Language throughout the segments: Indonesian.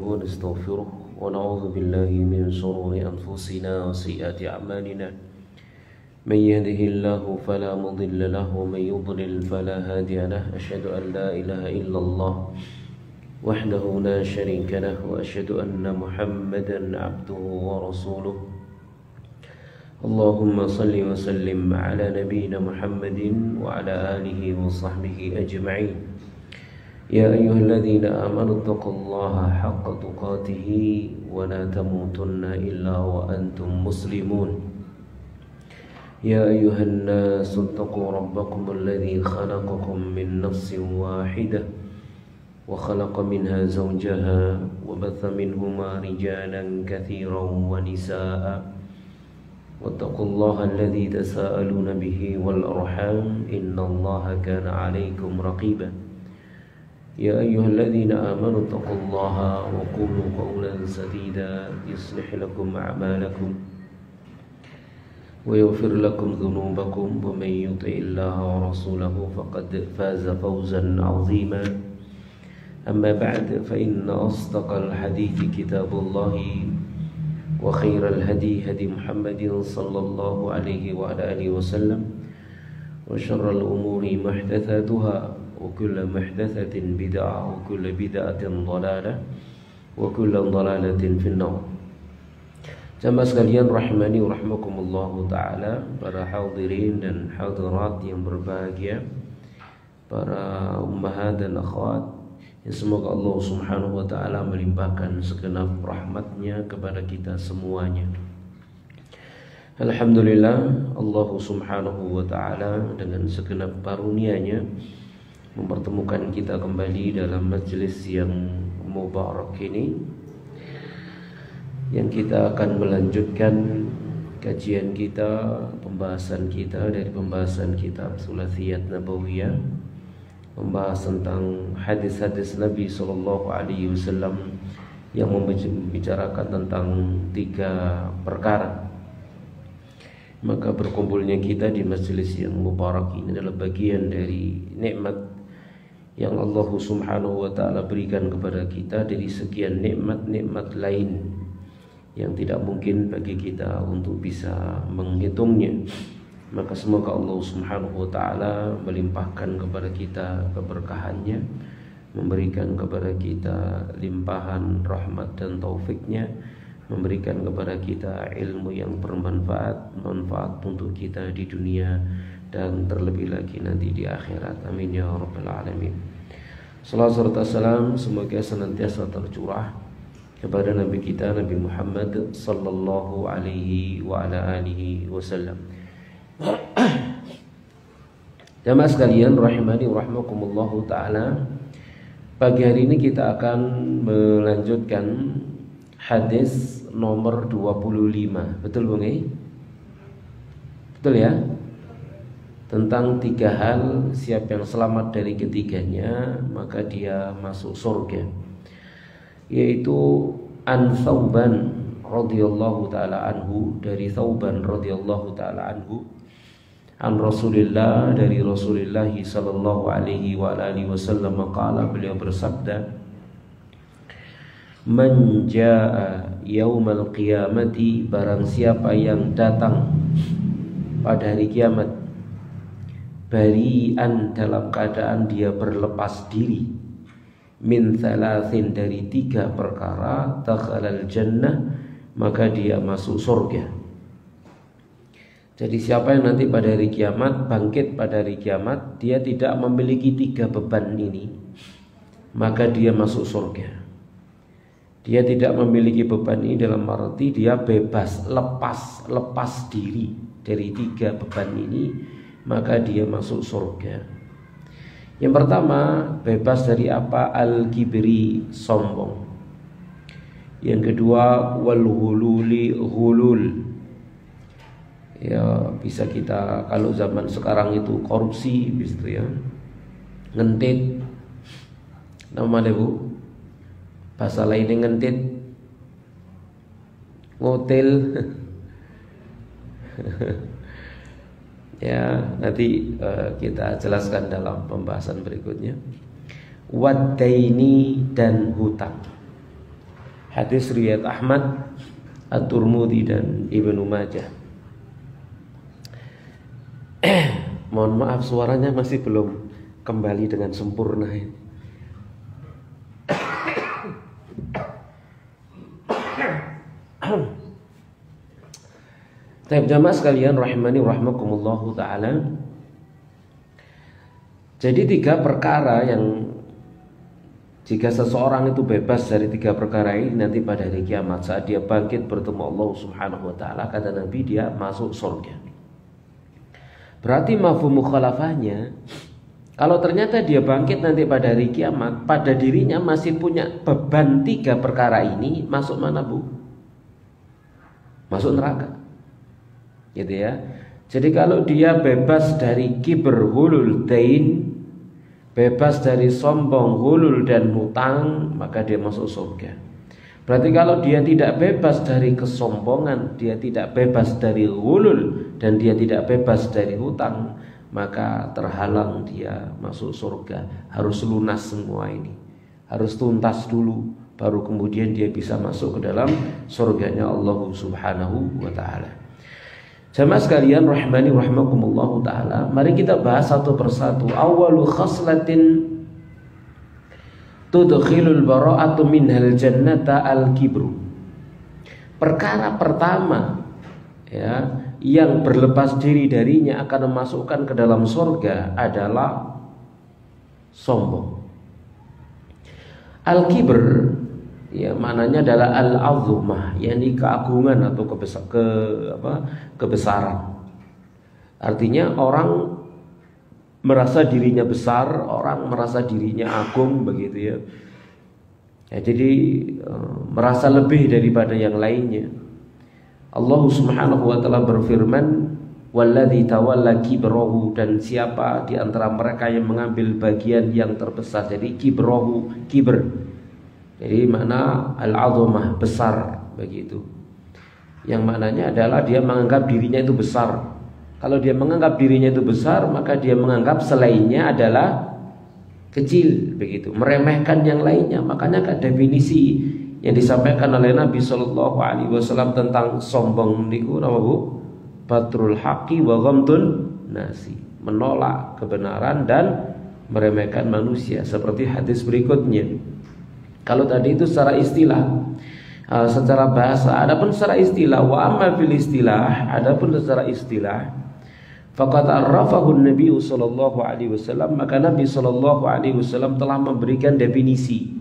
ونستغفره ونعوذ بالله من شرور أنفسنا وسيئات أعمالنا من يهده الله فلا مضل له ومن يضلل فلا هادي له أشهد أن لا إله إلا الله وحده لا شريك له وأشهد أن محمدا عبده ورسوله اللهم صل وسلم على نبينا محمد وعلى آله وصحبه أجمعين يا أيها الذين آمنوا اتقوا الله حق تقاته ولا تموتن إلا وأنتم مسلمون يا أيها الناس اتقوا ربكم الذي خلقكم من نفس واحدة وخلق منها زوجها وبث منهما رجالا كثيرا ونساء واتقوا الله الذي تساءلون به والأرحام إن الله كان عليكم رقيبا يا أيها الذين آمنوا اتقوا الله وقولوا قولا سديدا يصلح لكم أعمالكم ويغفر لكم ذنوبكم ومن يطع الله ورسوله فقد فاز فوزا عظيما أما بعد فإن أصدق الحديث كتاب الله وخير الهدي هدي محمد صلى الله عليه وعلى آله وسلم وشر الأمور محدثاتها وكل محدثة بدعة وكل بدعة ضلالة وكل ضلالة في النار. Jamaah sekalian rahimani wa rahmakumullah ta'ala, para hadirin dan hadirat yang berbahagia, para ummahat dan akhwat, semoga Allah subhanahu wa ta'ala melimpahkan segenap rahmatnya kepada kita semuanya. Alhamdulillah, Allah subhanahu wa ta'ala dengan segenap karunia-Nya mempertemukan kita kembali dalam majelis yang mubarak ini, yang kita akan melanjutkan kajian kita, pembahasan kita dari pembahasan kitab Thulathiyat Nabawiyah, membahas tentang hadis-hadis Nabi Sallallahu Alaihi Wasallam yang membicarakan tentang 3 perkara. Maka berkumpulnya kita di majelis yang mubarak ini adalah bagian dari nikmat yang Allah Subhanahu wa ta'ala berikan kepada kita dari sekian nikmat-nikmat lain yang tidak mungkin bagi kita untuk bisa menghitungnya. Maka semoga Allah subhanahu wa ta'ala melimpahkan kepada kita keberkahannya, memberikan kepada kita limpahan rahmat dan taufiknya, memberikan kepada kita ilmu yang bermanfaat, manfaat untuk kita di dunia dan terlebih lagi nanti di akhirat. Amin ya rabbal alamin. Salawat serta salam semoga senantiasa tercurah kepada Nabi kita Nabi Muhammad sallallahu alaihi wa ala alihi wasallam. Jamaah sekalian rahimani wa rahmakumullahu ta'ala, pagi hari ini kita akan melanjutkan hadis nomor 25. Betul Bung? Betul ya? Tentang 3 hal, siapa yang selamat dari ketiganya maka dia masuk surga. Yaitu an Thauban radhiyallahu ta'ala anhu, dari Thauban radhiyallahu ta'ala anhu, an Rasulillah, dari Rasulullah sallallahu alaihi wa alihi wasallam qala, beliau bersabda, man jaa yaumal qiyamati, barang siapa yang datang pada hari kiamat, bari'an, dalam keadaan dia berlepas diri, min thalathin, dari 3 perkara, dakhalal jannah, maka dia masuk surga. Jadi siapa yang nanti pada hari kiamat, bangkit pada hari kiamat, dia tidak memiliki 3 beban ini, maka dia masuk surga. Dia tidak memiliki beban ini dalam arti dia bebas, lepas diri dari 3 beban ini, maka dia masuk surga. Yang pertama, bebas dari apa? Al-kibri, sombong. Yang kedua, wal-hululi, hulul. Ya, bisa kita kalau zaman sekarang itu korupsi, gitu ya. Ngentit. Nama deh Bu. Bahasa lainnya ngentit. Ngotel. Ya, nanti kita jelaskan dalam pembahasan berikutnya. Wadaini, dan hutang. Hadis riwayat Ahmad, At-Tirmidzi dan Ibnu Majah. Mohon maaf suaranya masih belum kembali dengan sempurna. Jamaah sekalian rahimani rahimakumullahu taala. Jadi 3 perkara yang jika seseorang itu bebas dari 3 perkara ini, nanti pada hari kiamat saat dia bangkit bertemu Allah Subhanahu wa taala, kata Nabi, dia masuk surga. Berarti mafhum mukhalafahnya, kalau ternyata dia bangkit nanti pada hari kiamat, pada dirinya masih punya beban 3 perkara ini, masuk mana, Bu? Masuk neraka. Gitu ya. Jadi kalau dia bebas dari kibr, hulul, dain, bebas dari sombong, hulul dan hutang, maka dia masuk surga. Berarti kalau dia tidak bebas dari kesombongan, dia tidak bebas dari hulul, dan dia tidak bebas dari hutang, maka terhalang dia masuk surga. Harus lunas semua ini, harus tuntas dulu, baru kemudian dia bisa masuk ke dalam surganya Allah Subhanahu wa ta'ala. Jamaah sekalian rahimani rahimakumullahu taala, mari kita bahas satu persatu. Awalu khaslatin tudkhilul bara'atu minhal jannata al-kibru. Perkara pertama ya yang berlepas diri darinya akan memasukkan ke dalam surga adalah sombong. Al-kibr ya maknanya adalah al-azumah, yakni keagungan atau kebesaran. Artinya orang merasa dirinya besar, orang merasa dirinya agung, begitu ya. Jadi merasa lebih daripada yang lainnya. Allah Subhanahu wa taala berfirman, "Walladzi tawalla kibrahu," dan siapa di antara mereka yang mengambil bagian yang terbesar. Jadi kibrahu, kibr. Jadi makna al-azamah, besar, begitu. Yang maknanya adalah dia menganggap dirinya itu besar. Kalau dia menganggap dirinya itu besar, maka dia menganggap selainnya adalah kecil, begitu. Meremehkan yang lainnya. Makanya kan definisi yang disampaikan oleh Nabi Shallallahu Alaihi Wasallam tentang sombong niku apa Bu? Batrul haqqi wa ghamtun nasi, menolak kebenaran dan meremehkan manusia. Seperti hadis berikutnya. Kalau tadi itu secara istilah, secara bahasa. Adapun secara istilah, wa amma fil istilah, adapun secara istilah, faqad arrafahu Nabi sallallahu alaihi wasallam, maka Nabi sallallahu alaihi wasallam telah memberikan definisi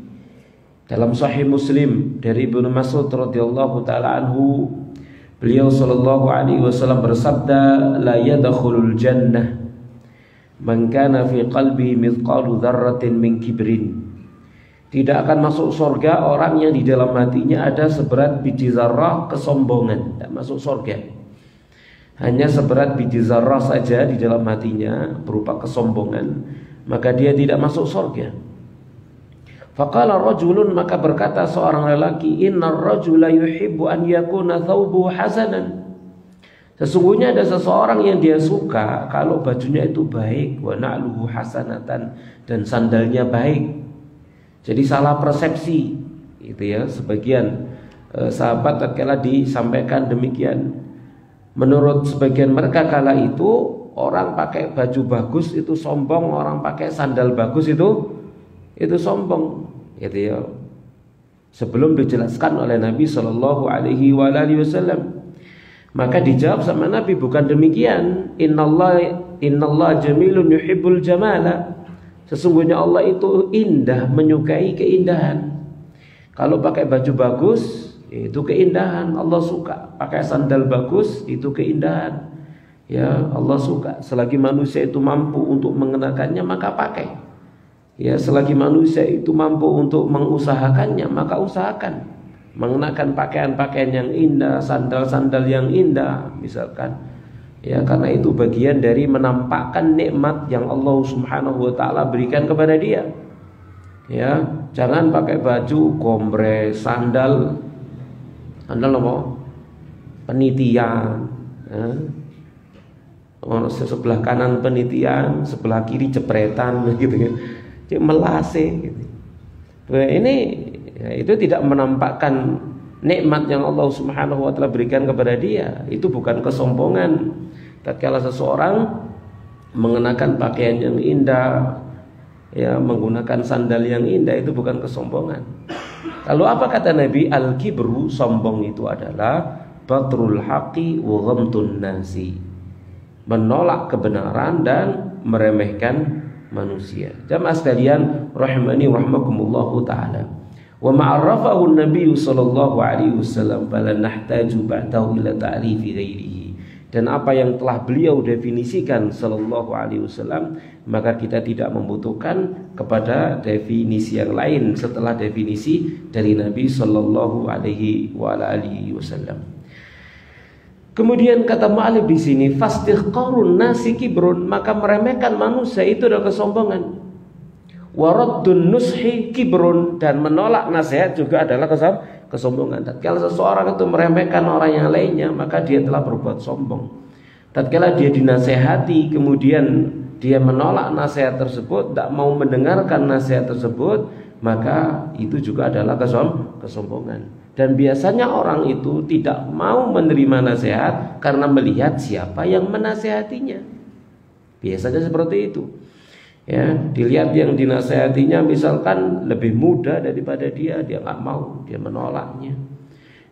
dalam Sahih Muslim dari Ibnu Mas'ud radhiyallahu taala anhu. Beliau sallallahu alaihi wasallam bersabda, la yadkhulul jannah man kana fi qalbi mithqalu dzarratin min kibrin. Tidak akan masuk surga orang yang di dalam hatinya ada seberat biji zarrah kesombongan. Tidak masuk surga. Hanya seberat biji zarrah saja di dalam hatinya berupa kesombongan, maka dia tidak masuk surga. Faqala rajulun, maka berkata seorang lelaki, innar rajula yuhibbu an yakuna thawbuhu hasanan. Sesungguhnya ada seseorang yang dia suka kalau bajunya itu baik, wa na'luhu hasanatan, dan sandalnya baik. Jadi salah persepsi itu ya, sebagian sahabat tatkala disampaikan demikian. Menurut sebagian mereka kala itu orang pakai baju bagus itu sombong, orang pakai sandal bagus itu sombong, gitu ya. Sebelum dijelaskan oleh Nabi Shallallahu Alaihi Wasallam, maka dijawab sama Nabi, bukan demikian. Innallah jamilun yuhibbul jamala. Sesungguhnya Allah itu indah, menyukai keindahan. Kalau pakai baju bagus, itu keindahan, Allah suka. Pakai sandal bagus, itu keindahan, ya Allah suka. Selagi manusia itu mampu untuk mengenakannya, maka pakai. Ya, selagi manusia itu mampu untuk mengusahakannya, maka usahakan. Mengenakan pakaian-pakaian yang indah, sandal-sandal yang indah, misalkan. Ya, karena itu bagian dari menampakkan nikmat yang Allah Subhanahu wa taala berikan kepada dia. Ya, jangan pakai baju gombre, sandal apa? Penitian. Ya. Sebelah kanan penitian, sebelah kiri jepretan gitu kan. Melase gitu. Ini ya, itu tidak menampakkan nikmat yang Allah Subhanahu wa taala berikan kepada dia. Itu bukan kesombongan. Tatkala seseorang mengenakan pakaian yang indah, ya, menggunakan sandal yang indah, itu bukan kesombongan. Lalu apa kata Nabi? Al-kibru, sombong itu adalah batrul haqi wa ghamtun nasi, menolak kebenaran dan meremehkan manusia. Jamaah sekalian rahimani rahmakumullahu taala. Wa ma'arrafahu an-nabiy sallallahu alaihi wasallam fala nahtaju ba'dahu ila ta'rifi ghairihi. Dan apa yang telah beliau definisikan sallallahu alaihi wasallam, maka kita tidak membutuhkan kepada definisi yang lain setelah definisi dari Nabi sallallahu alaihi wasallam. Kemudian kata mu'allif di sini, fastighqarun nasi kibrun, maka meremehkan manusia itu adalah kesombongan. Waraddun nushi kibrun, dan menolak nasihat juga adalah kesombongan. Tatkala seseorang itu meremehkan orang yang lainnya, maka dia telah berbuat sombong. Tatkala dia dinasehati kemudian dia menolak nasihat tersebut, tidak mau mendengarkan nasihat tersebut, maka itu juga adalah kesombongan. Dan biasanya orang itu tidak mau menerima nasihat karena melihat siapa yang menasehatinya. Biasanya seperti itu. Ya, dilihat yang dinasehatinya misalkan lebih muda daripada dia nggak mau, dia menolaknya.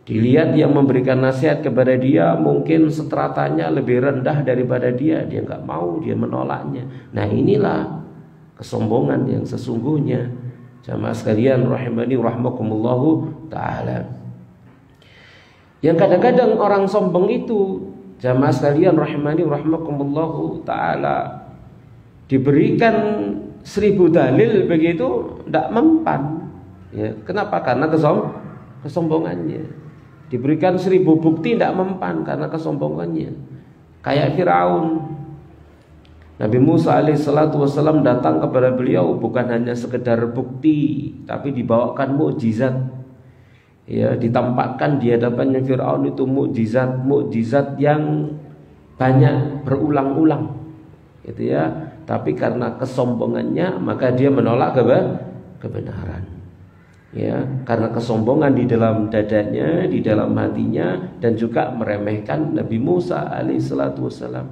Dilihat yang memberikan nasihat kepada dia mungkin stratanya lebih rendah daripada dia nggak mau, dia menolaknya. Nah, inilah kesombongan yang sesungguhnya. Jamaah sekalian rahimani rahmakumullahu taala. Yang kadang-kadang orang sombong itu, jamaah sekalian rahimani rahmakumullahu taala, diberikan 1000 dalil begitu tidak mempan. Ya, kenapa? Karena kesombongannya. Diberikan 1000 bukti tidak mempan karena kesombongannya. Kayak Firaun. Nabi Musa alaihissalatu wassalam datang kepada beliau bukan hanya sekedar bukti, tapi dibawakan mukjizat. Ya, ditampakkan di hadapannya Firaun itu mukjizat yang banyak berulang-ulang. Gitu ya. Tapi karena kesombongannya maka dia menolak kebenaran. Ya, karena kesombongan di dalam dadanya, di dalam hatinya, dan juga meremehkan Nabi Musa alaihissalatu wassalam,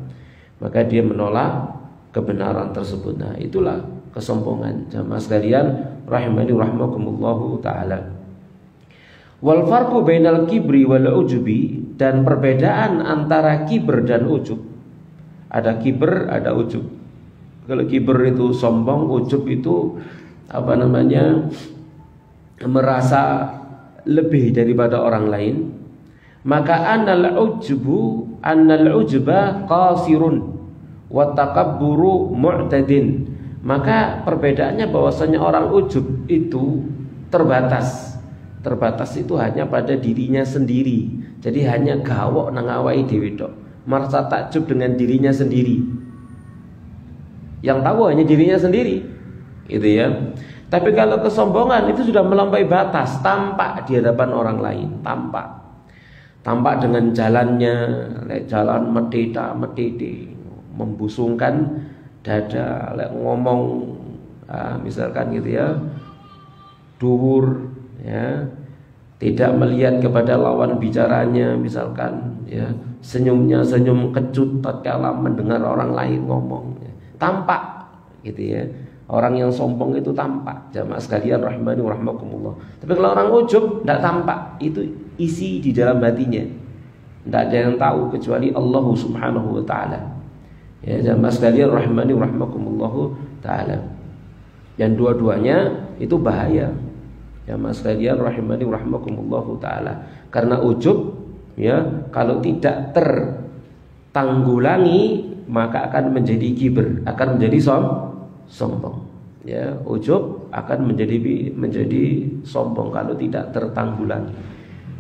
maka dia menolak kebenaran tersebut. Nah, itulah kesombongan. Jamaah sekalian rahimani rahmakumullahu taala. Wal farqu bainal kibri wal ujubi, dan perbedaan antara kibr dan ujub. Ada kibr, ada ujub. Kalau kibr itu sombong, ujub itu merasa lebih daripada orang lain. Maka annal ujba qasirun wa takabburu mu'tadin. Maka perbedaannya bahwasanya orang ujub itu terbatas. Terbatas itu hanya pada dirinya sendiri. Jadi hanya gawok nang awake dhewe tok. Merasa takjub dengan dirinya sendiri. Yang tahu hanya dirinya sendiri, gitu ya. Tapi kalau kesombongan itu sudah melampaui batas, tampak di hadapan orang lain, tampak dengan jalannya, jalan metede, membusungkan dada, ngomong, misalkan gitu ya, duhur, ya, tidak melihat kepada lawan bicaranya, misalkan, ya, senyumnya senyum kecut tatkala mendengar orang lain ngomong. Tampak gitu ya. Orang yang sombong itu tampak. Jamaah sekalian rahimani rahmakumullah. Tapi kalau orang ujub tidak tampak. Itu isi di dalam hatinya. Tidak ada yang tahu kecuali Allah Subhanahu wa taala. Ya, jamaah sekalian rahimani rahmakumullah taala. Dan dua-duanya itu bahaya. Jamaah sekalian rahimani rahmakumullah taala. Karena ujub, ya, kalau tidak tertanggulangi maka akan menjadi kibr, akan menjadi sombong. Ya, ujub akan menjadi sombong kalau tidak tertanggulangi.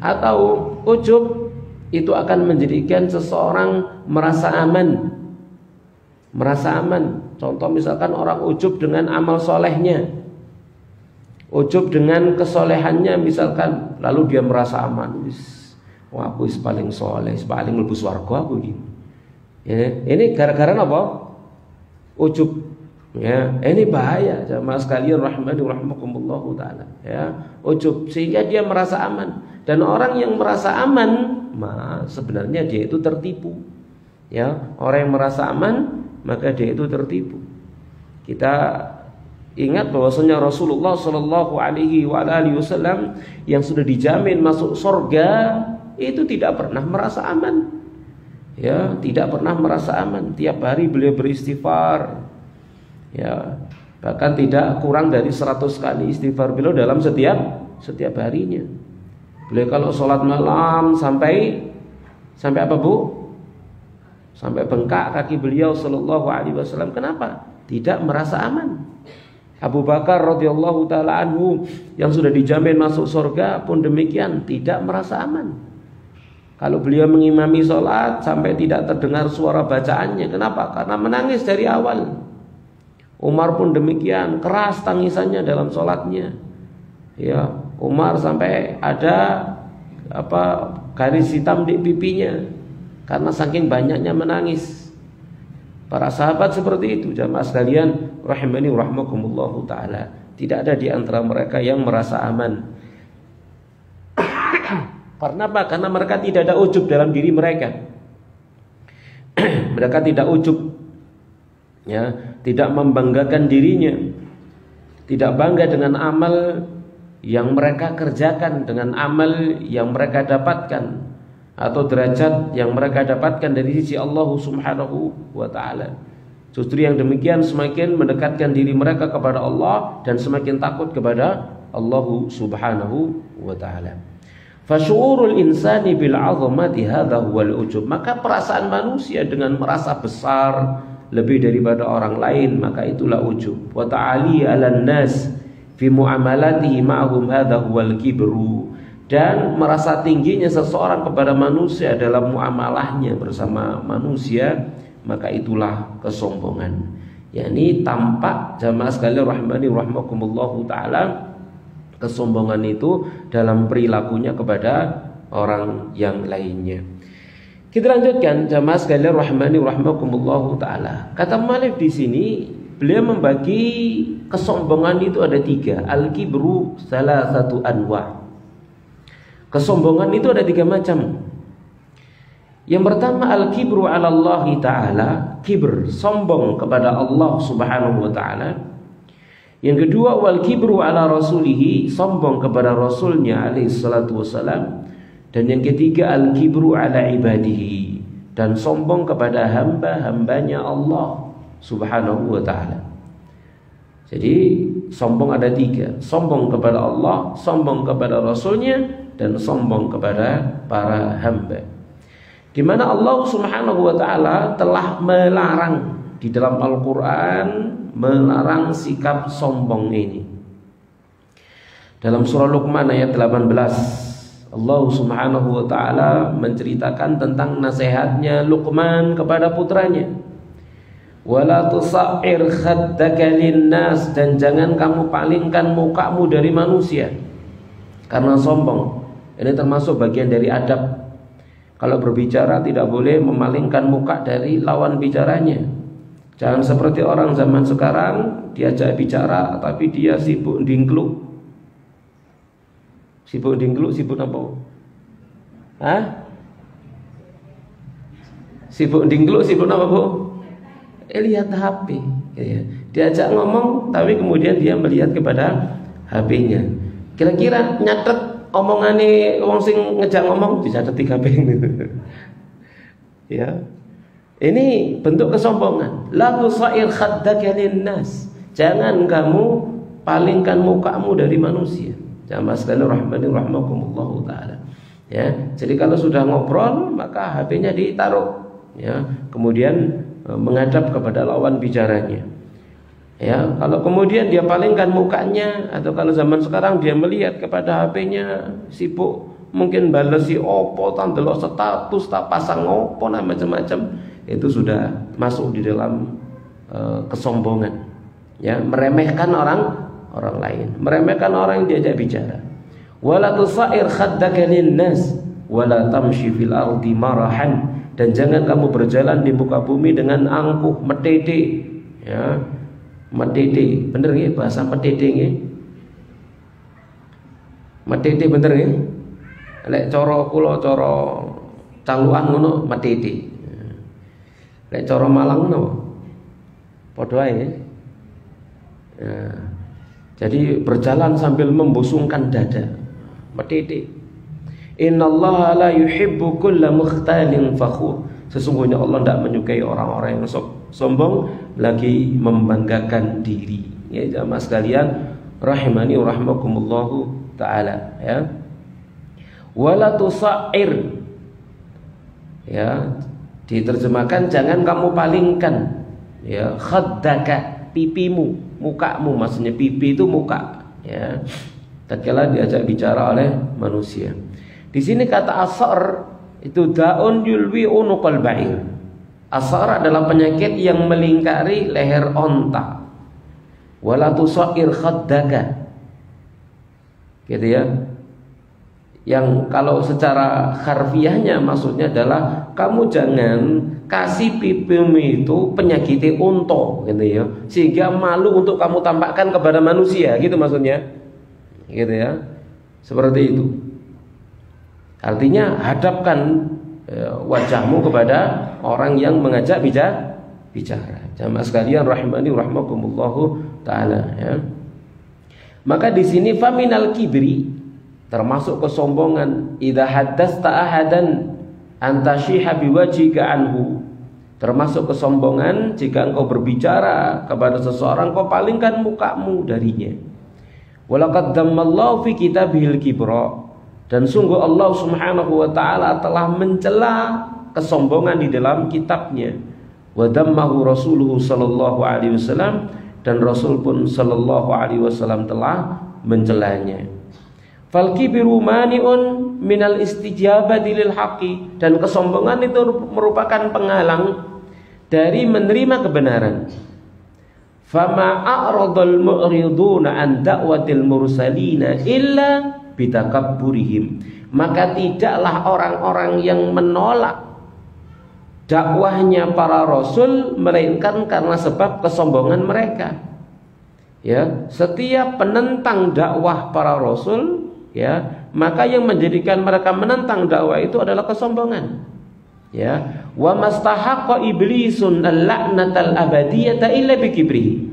Atau ujub itu akan menjadikan seseorang merasa aman. Contoh misalkan orang ujub dengan amal solehnya, ujub dengan kesolehannya misalkan, lalu dia merasa aman. Wah, aku paling soleh, paling lebih swarga aku gini. Ya, ini gara-gara apa? Ujub. Ya, ini bahaya jamaah sekalian rahimani rahimakumullahu taala. Ya, ujub sehingga dia merasa aman. Dan orang yang merasa aman, sebenarnya dia itu tertipu. Ya, orang yang merasa aman, maka dia itu tertipu. Kita ingat bahwasanya Rasulullah Shallallahu Alaihi Wasallam yang sudah dijamin masuk surga itu tidak pernah merasa aman. Ya, tidak pernah merasa aman. Tiap hari beliau beristighfar. Ya, bahkan tidak kurang dari 100 kali istighfar beliau dalam setiap harinya. Beliau kalau sholat malam sampai apa Bu? Sampai bengkak kaki beliau Sallallahu Alaihi Wasallam. Kenapa? Tidak merasa aman. Abu Bakar radhiyallahu taala anhu yang sudah dijamin masuk surga pun demikian, tidak merasa aman. Kalau beliau mengimami sholat sampai tidak terdengar suara bacaannya. Kenapa? Karena menangis dari awal. Umar pun demikian, keras tangisannya dalam sholatnya. Ya, Umar sampai ada garis hitam di pipinya karena saking banyaknya menangis. Para sahabat seperti itu jamaah sekalian rahimani rahimakumullahu taala. Tidak ada di antara mereka yang merasa aman. Karena apa? Karena mereka tidak ada ujub dalam diri mereka. Mereka tidak ujub, ya, tidak membanggakan dirinya, tidak bangga dengan amal yang mereka kerjakan, dengan amal yang mereka dapatkan atau derajat yang mereka dapatkan dari sisi Allah Subhanahu wa taala. Justru yang demikian semakin mendekatkan diri mereka kepada Allah dan semakin takut kepada Allah Subhanahu wa taala. Fasyurul insani bil 'azamati hadha huwal ujub. Maka perasaan manusia dengan merasa besar lebih daripada orang lain, maka itulah ujub. Wa ta'ali 'alan nas fi mu'amalatihi ma'hum hadha huwal kibru. Dan merasa tingginya seseorang kepada manusia dalam muamalahnya bersama manusia, maka itulah kesombongan. Yakni tampak jamaah sekalian rahimani rahimakumullahu taala, kesombongan itu dalam perilakunya kepada orang yang lainnya. Kita lanjutkan jamaah sekalian rahimani rahimakumullahu taala. Kata mu'allif di sini, beliau membagi kesombongan itu ada 3. Al-kibru salasatu anwa'. Kesombongan itu ada 3 macam. Yang pertama al-kibru 'ala Allah taala, kibr, sombong kepada Allah Subhanahu wa taala. Yang kedua wal kibru 'ala rasulihi, sombong kepada rasulnya alaihi salatu wasalam. Dan yang ketiga al-kibru 'ala ibadihi, dan sombong kepada hamba-hambanya Allah Subhanahu wa taala. Jadi sombong ada 3, sombong kepada Allah, sombong kepada rasulnya, dan sombong kepada para hamba. Di mana Allah Subhanahu wa taala telah melarang di dalam Al-Qur'an, melarang sikap sombong ini. Dalam surah Luqman ayat 18, Allah Subhanahu wa taala menceritakan tentang nasihatnya Luqman kepada putranya. Wala tusa'ir khaddaka linnas, dan jangan kamu palingkan mukamu dari manusia karena sombong. Ini termasuk bagian dari adab. Kalau berbicara tidak boleh memalingkan muka dari lawan bicaranya. Jangan seperti orang zaman sekarang, diajak bicara tapi dia sibuk dingkluk. Sibuk dingkluk, sibuk apa? Hah? Sibuk dingkluk, sibuk apa, Bu? Lihat HP. Diajak ngomong tapi kemudian dia melihat kepada HP-nya. Kira-kira nyatet omongane wong sing ngejak ngomong dicatet 3 HP. Ya. Ini bentuk kesombongan. La tusair khaddaka linnas. Jangan kamu palingkan mukamu dari manusia. Jamaah sekalian rahmani rahimakumullahu taala. Ya. Jadi kalau sudah ngobrol maka HP-nya ditaruh, ya. Kemudian menghadap kepada lawan bicaranya. Ya, kalau kemudian dia palingkan mukanya, atau kalau zaman sekarang dia melihat kepada HP-nya, sibuk mungkin balesi opo, tandelok status, tak pasang opo, nah macam-macam, itu sudah masuk di dalam kesombongan. Ya, meremehkan orang lain, meremehkan orang yang diajak bicara. Wala tusair khaddaka linnas wala tamshi fil ardi marahan, dan jangan kamu berjalan di muka bumi dengan angkuh, metede, ya. Medede, bener nggih bahasa medede nggih? Medede bener nggih? Lek cara kula cara Caluan ngono medede. Lek cara Malang ngono padha ae. Ya. Jadi berjalan sambil membusungkan dada. Medede. Innallaha la yuhibbu kulla mukhtalin fakhur. Sesungguhnya Allah tidak menyukai orang-orang yang sombong lagi membanggakan diri. Ya jamaah sekalian, rahimani wa rahimakumullahu taala, ya. Wala tusair. Ya, diterjemahkan jangan kamu palingkan, ya, khaddaka, pipimu, mukamu, maksudnya pipi itu muka, ya. Tatkala diajak bicara oleh manusia. Di sini kata asar itu daun yulwi unuqal ba'ir. Asar adalah penyakit yang melingkari leher onta. Wala tusair khaddaka. Gitu ya. Yang kalau secara harfiahnya maksudnya adalah kamu jangan kasih pipimu itu penyakiti unta, gitu ya, sehingga malu untuk kamu tampakkan kepada manusia, gitu maksudnya, gitu ya, seperti itu. Artinya hadapkan wajahmu kepada orang yang mengajak bicara. Jamaah sekalian rahimani rahimakumullahu taala, ya. Maka di sini faminal kibri, termasuk kesombongan, idza haddasta ahadan antashiha biwajhika anhu, termasuk kesombongan jika engkau berbicara kepada seseorang kau palingkan mukamu darinya. Walaqad dammallahu fi kitabihil kibra, dan sungguh Allah Subhanahu wa taala telah mencela kesombongan di dalam kitabnya. Wa dammahu rasuluhu sallallahu alaihi wasallam, dan Rasul pun sallallahu alaihi wasallam telah mencelanya. Fal kibru mani'un minal istijabati lil haqqi, dan kesombongan itu merupakan penghalang dari menerima kebenaran. Fama a'radal mu'riduna an da'watil mursalina illa bitakabburihim, maka tidaklah orang-orang yang menolak dakwahnya para rasul melainkan karena sebab kesombongan mereka. Ya, setiap penentang dakwah para rasul, ya, maka yang menjadikan mereka menentang dakwah itu adalah kesombongan. Ya, wa mastahaqqa iblisun al-la'natal abadiyata illa bikibrihi,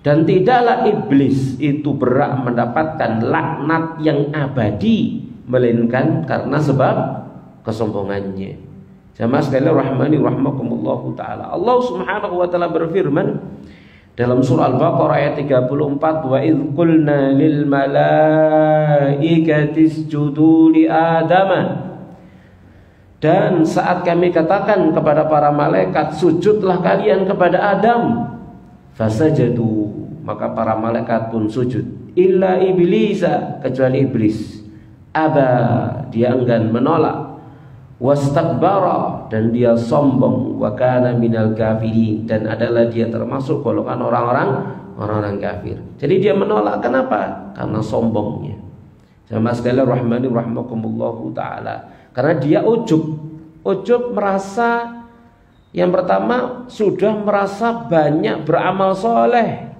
dan tidaklah iblis itu berhak mendapatkan laknat yang abadi melainkan karena sebab kesombongannya. Jamaah sekalian rahimani rahimakumullahu taala, Allah Subhanahu wa taala berfirman dalam surah Al-Baqarah ayat 34, wa idz qulna lil malaikati isjudu li adama, dan saat kami katakan kepada para malaikat sujudlah kalian kepada Adam, fasajadu, maka para malaikat pun sujud, illa iblisa, kecuali iblis, aba, dia enggan menolak, wastakbara, dan dia sombong, wa kana minal kafirin, dan adalah dia termasuk golongan orang-orang kafir. Jadi dia menolak, kenapa? Karena sombongnya. Jamaah sekalian rahimani rahimakumullahu taala, karena dia ujub merasa, yang pertama sudah merasa banyak beramal soleh,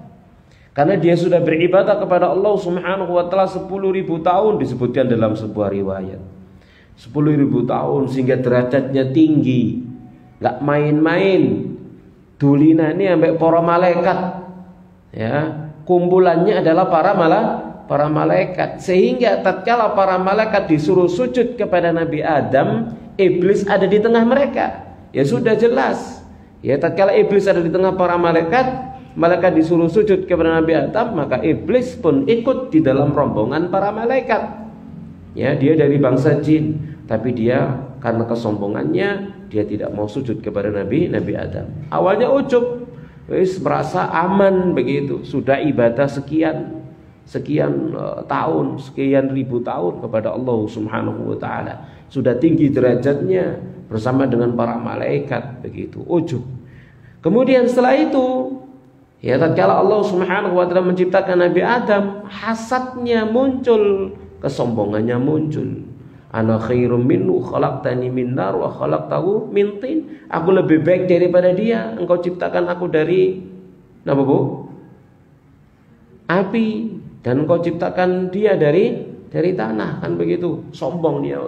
karena dia sudah beribadah kepada Allah Subhanahu wa taala 10.000 tahun, disebutkan dalam sebuah riwayat 10.000 tahun, sehingga derajatnya tinggi, nggak main-main, dulinannya sampai para malaikat, ya, kumpulannya adalah para malaikat, sehingga tatkala para malaikat disuruh sujud kepada Nabi Adam, iblis ada di tengah mereka. Ya sudah jelas, ya, tatkala iblis ada di tengah para malaikat disuruh sujud kepada Nabi Adam, maka iblis pun ikut di dalam rombongan para malaikat. Ya, dia dari bangsa jin, tapi dia karena kesombongannya dia tidak mau sujud kepada Nabi Adam. Awalnya ujub, merasa aman begitu, sudah ibadah sekian tahun, sekian ribu tahun kepada Allah Subhanahu wa taala, sudah tinggi derajatnya bersama dengan para malaikat, begitu ujub. Kemudian setelah itu, ya, tatkala Allah Subhanahu wa taala menciptakan Nabi Adam, hasadnya muncul, kesombongannya muncul. Ana khairum minhu khalaqtani min nar wa khalaqtahu min tin. Aku lebih baik daripada dia, engkau ciptakan aku dari apa, Bu? api dan engkau ciptakan dia dari tanah, kan begitu. Sombong dia,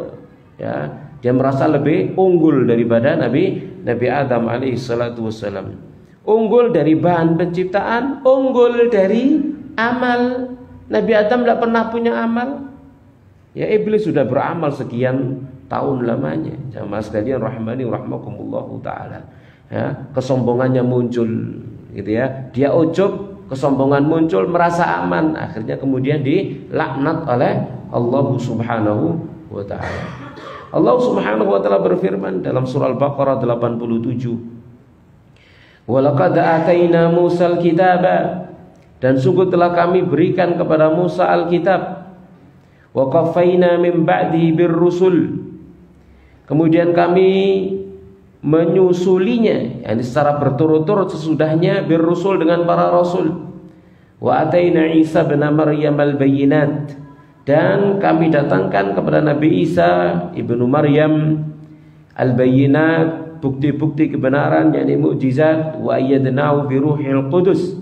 ya. Dia merasa lebih unggul daripada Nabi Adam alaihi salatu wassalam. Unggul dari bahan penciptaan, unggul dari amal. Nabi Adam tidak pernah punya amal. Ya, iblis sudah beramal sekian tahun lamanya. Jamaah sekalian rahimani rahmakumullahu taala. Ya, kesombongannya muncul gitu ya. Dia ujub, kesombongan muncul, merasa aman, akhirnya kemudian dilaknat oleh Allah Subhanahu wa taala. Allah Subhanahu wa taala berfirman dalam surah Al-Baqarah 87. Walaqad ataina Musal kitaba, dan sungguh telah kami berikan kepada Musa Alkitab. Wa qaffayna min ba'di birrusul, kemudian kami menyusulinya, yakni secara berturut-turut sesudahnya, birrusul dengan para rasul. Wa ataina Isa bin Maryam al-bayyinat, dan kami datangkan kepada Nabi Isa ibnu Maryam al-bayyinat, bukti-bukti kebenaran, yakni mukjizat. Wa ayyadnahu bi ruhil qudus,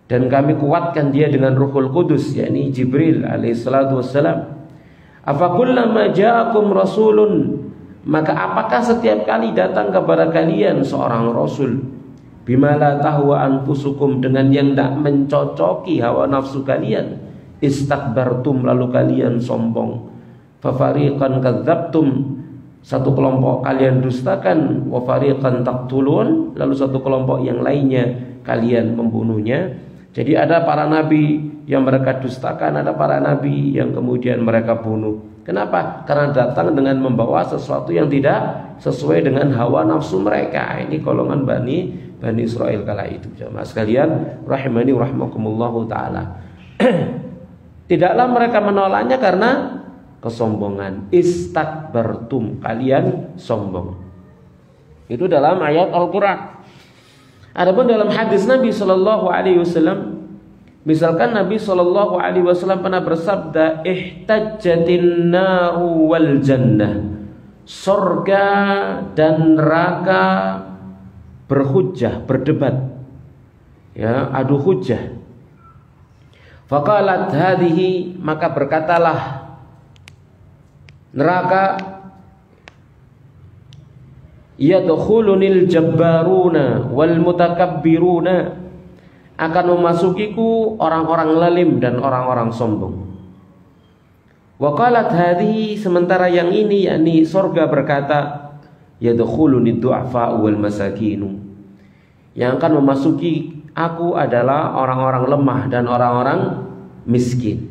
dan kami kuatkan dia dengan Ruhul Qudus, yakni Jibril alaihi salatu wassalam. Afa kullama ja'akum rasulun, maka apakah setiap kali datang kepada kalian seorang rasul, bima la tahwa anfusukum, dengan yang tidak mencocoki hawa nafsu kalian, istakbartum, lalu kalian sombong. Fa fariqan kadzabtum, satu kelompok kalian dustakan, wa fariqan taqtulun, lalu satu kelompok yang lainnya kalian membunuhnya. Jadi ada para nabi yang mereka dustakan, ada para nabi yang kemudian mereka bunuh. Kenapa? Karena datang dengan membawa sesuatu yang tidak sesuai dengan hawa nafsu mereka. Ini golongan Bani Israel kala itu. Jamaah sekalian rahimani rahmakumullahu taala. Tidaklah mereka menolaknya karena kesombongan. Istakbartum, kalian sombong. Itu dalam ayat Al-Qur'an. Adapun dalam hadis Nabi sallallahu alaihi wasallam, misalkan Nabi sallallahu alaihi wasallam pernah bersabda, ihtajjatin naru wal jannah, surga dan neraka berhujjah, berdebat, ya, adu hujjah. Faqalat hadhihi, maka berkatalah neraka, yadkhulunil jabbaruna wal mutakabbiruna, akan memasukiku orang-orang lalim dan orang-orang sombong. Wa qalat hadhihi, sementara yang ini yakni surga berkata, yadkhulunid du'afa wal masakinu, yang akan memasuki aku adalah orang-orang lemah dan orang-orang miskin.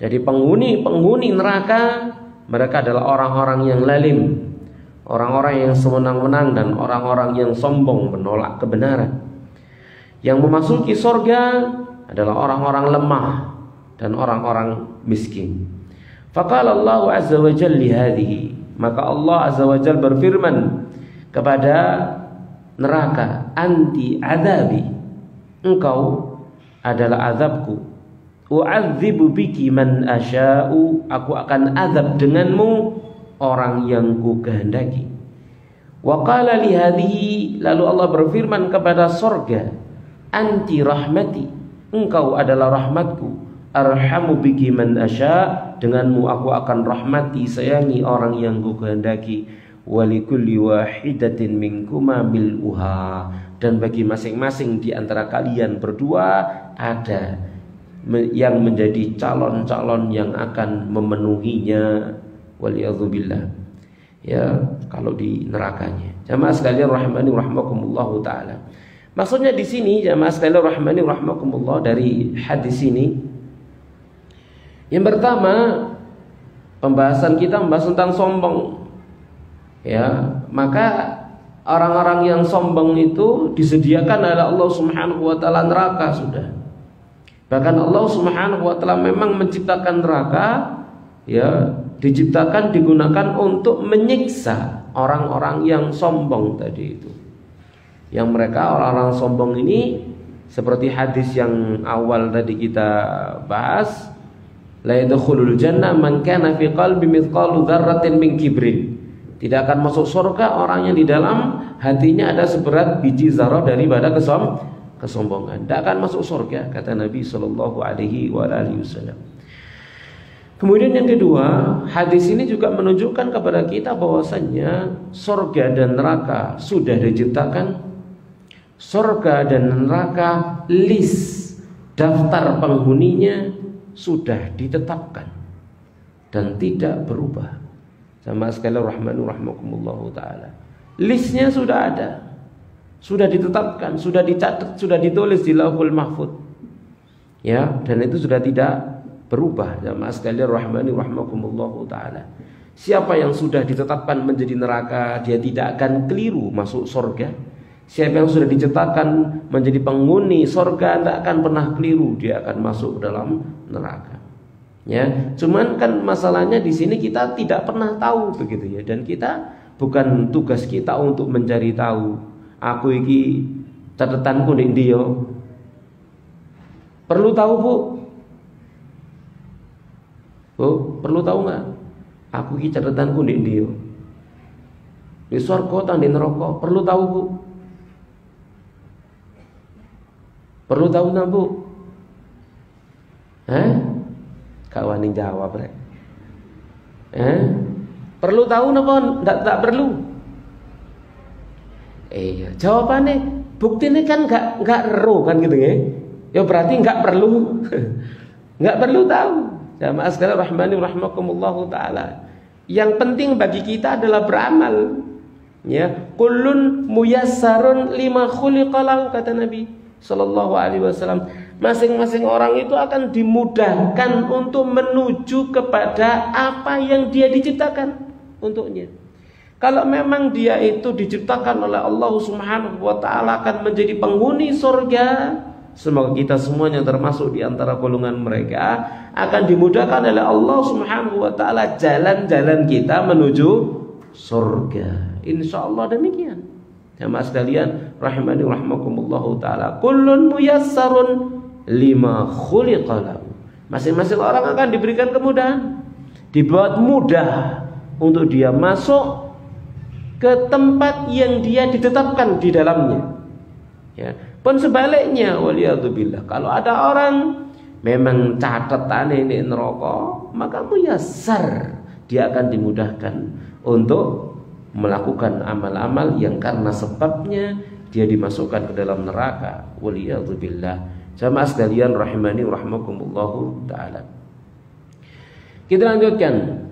Jadi penghuni neraka mereka adalah orang-orang yang lalim, orang-orang yang sewenang-wenang, dan orang-orang yang sombong menolak kebenaran. Yang memasuki surga adalah orang-orang lemah dan orang-orang miskin. Faqala Allah azza wa jalla li hadhihi, maka Allah azza wa jalla berfirman kepada neraka, anti adabi, engkau adalah azabku. U'adzibu biki man asya'u, aku akan azab denganmu orang yang ku kehendaki. Wa qala li hadhihi, lalu Allah berfirman kepada surga, anti rahmati, engkau adalah rahmatku. Arhamu biki man asya, denganmu aku akan rahmati, sayangi orang yang ku kehendaki. Walikulli wahidatin minkuma mil'uha, dan bagi masing-masing di antara kalian berdua ada yang menjadi calon-calon yang akan memenuhinya. Waliyadzubillah, ya, kalau di nerakanya. Jamaah sekalian rahimani rahmakumullahu taala. Maksudnya di sini jamaah sekalian rahimani rahmakumullah, dari hadis ini yang pertama, pembahasan kita membahas tentang sombong. Ya, maka orang-orang yang sombong itu disediakan oleh Allah Subhanahu wa taala neraka sudah. Bahkan Allah Subhanahu wa taala memang menciptakan neraka, ya, diciptakan digunakan untuk menyiksa orang-orang yang sombong tadi itu. Yang mereka orang-orang sombong ini seperti hadis yang awal tadi kita bahas, la yadkhulul jannah man kana fi qalbi mithqalu dzarratin min kibrin. Tidak akan masuk surga orang yang di dalam hatinya ada seberat biji zarah daripada kesombongan, tidak akan masuk surga, kata Nabi Shallallahu Alaihi Wasallam. Kemudian yang kedua, hadis ini juga menunjukkan kepada kita bahwasannya surga dan neraka sudah diciptakan. Surga dan neraka, list daftar penghuninya sudah ditetapkan dan tidak berubah. Sama sekali rahmanur-rahmakumullahu ta'ala. Listnya sudah ada, sudah ditetapkan, sudah dicatat, sudah ditulis di Lauhul Mahfuz. Ya, dan itu sudah tidak berubah. Jamaah sekalian rahmani rahmakumullahu taala. Siapa yang sudah ditetapkan menjadi neraka, dia tidak akan keliru masuk surga. Siapa yang sudah ditetapkan menjadi penghuni surga, tidak akan pernah keliru, dia akan masuk dalam neraka. Ya, cuman kan masalahnya di sini kita tidak pernah tahu begitu ya, dan kita bukan tugas kita untuk mencari tahu. Aku iki catatanku ning ndi yo. Perlu tahu, Bu? Bu, perlu tahu nggak? Aku iki catatanku ning ndi yo. Di surga ta di neraka? Perlu tahu, Bu? Perlu tahu nggak, Bu? Gak wani jawab rek. Perlu tahu napa? Ndak perlu. Iya, jawabannya buktinya kan nggak ero kan gitu ya. Ya berarti nggak perlu. Nggak perlu tahu. Jamaah sekalian rahmani rahmakumullahu taala. Yang penting bagi kita adalah beramal. Ya, kullun muyassarun lima khuliqalahu, kata Nabi sallallahu alaihi wasallam. Masing-masing orang itu akan dimudahkan untuk menuju kepada apa yang dia diciptakan untuknya. Kalau memang dia itu diciptakan oleh Allah Subhanahu wa taala akan menjadi penghuni surga, semoga kita semuanya termasuk di antara golongan mereka, akan dimudahkan oleh Allah Subhanahu wa taala jalan-jalan kita menuju surga. Insyaallah demikian. Jamaah sekalian rahimani rahmakumullahu taala. Kullun muyassarun lima khuliqalahu. Masing-masing orang akan diberikan kemudahan, dibuat mudah untuk dia masuk ke tempat yang dia ditetapkan di dalamnya. Ya, pun sebaliknya waliyadzubillah, kalau ada orang memang catatan ini neraka, maka muyassar, dia akan dimudahkan untuk melakukan amal-amal yang karena sebabnya dia dimasukkan ke dalam neraka. Waliyadzubillah. Jamaah sekalian rahimani rahmakumullahu taala. Kita lanjutkan.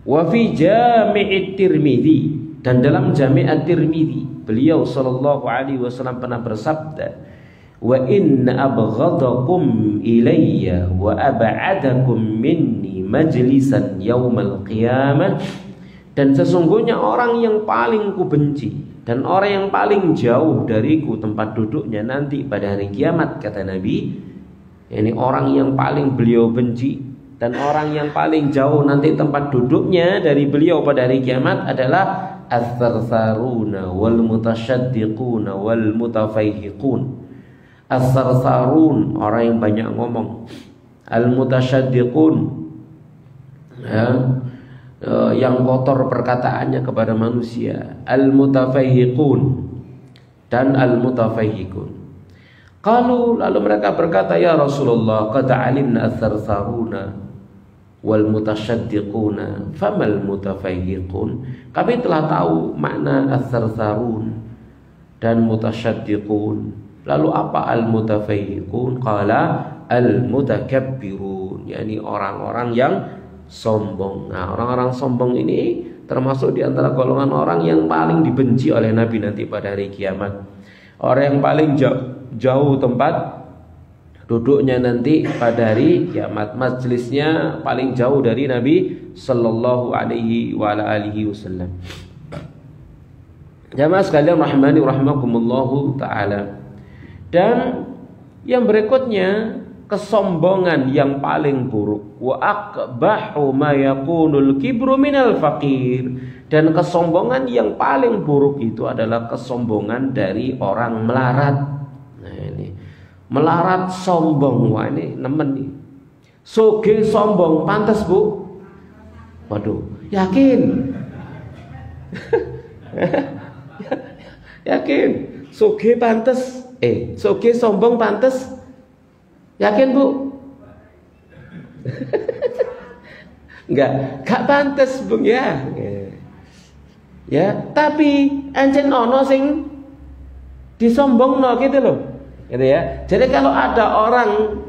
Wa fi Jami' Tirmidzi, dan dalam Jami' Tirmidzi beliau sallallahu alaihi wasallam pernah bersabda, wa inna abghadakum ilayya wa ab'adakum minni majlisan yaumal qiyamah, dan sesungguhnya orang yang paling kubenci dan orang yang paling jauh dariku tempat duduknya nanti pada hari kiamat, kata Nabi. Ini orang yang paling beliau benci dan orang yang paling jauh nanti tempat duduknya dari beliau pada hari kiamat adalah as-sarsaruna wal mutasyaddiquna wal mutafaihiqun. As-sarsarun, orang yang banyak ngomong. Al-mutasyaddiqun, ya, yang kotor perkataannya kepada manusia. Al-mutafaihiqun dan al-mutafaihiqun. Lalu mereka berkata, ya Rasulullah, qad alimna as-sarsaruna wal mutasyaddiquna famal mutafaihiqun. Kami telah tahu makna as-sarsarun dan mutasyaddiqun. Lalu apa al-mutafaihiqun? Qala al-mutakabbirun, yakni orang-orang yang sombong. Nah, orang-orang sombong ini termasuk di antara golongan orang yang paling dibenci oleh Nabi nanti pada hari kiamat. Orang yang paling jauh tempat duduknya nanti pada hari kiamat, majlisnya paling jauh dari Nabi sallallahu alaihi wasallam. Jamaah sekalian rahimani rahmakumullahu taala. Dan yang berikutnya, kesombongan yang paling buruk. Wa aqbahu ma yakunul kibru minal faqir. Dan kesombongan yang paling buruk itu adalah kesombongan dari orang melarat. Nah ini, melarat sombong, wah ini nemen nih. Soge sombong, pantas Bu? Waduh, yakin? Yakin? Soge pantas? Soge sombong pantes? Yakin Bu? Enggak pantes Bung ya. Ya, tapi encen ono sing disombongno gitu loh. Gitu ya. Jadi kalau ada orang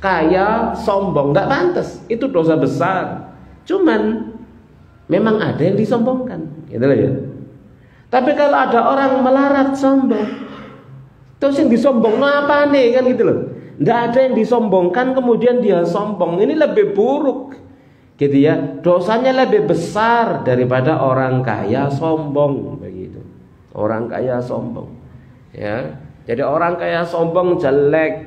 kaya sombong enggak pantes, itu dosa besar. Cuman memang ada yang disombongkan, gitu loh ya. Tapi kalau ada orang melarat sombong, terus yang disombongno apa nih kan gitu loh. Enggak ada yang disombongkan kemudian dia sombong. Ini lebih buruk. Gitu ya, dosanya lebih besar daripada orang kaya sombong begitu. Orang kaya sombong, ya. Jadi orang kaya sombong jelek,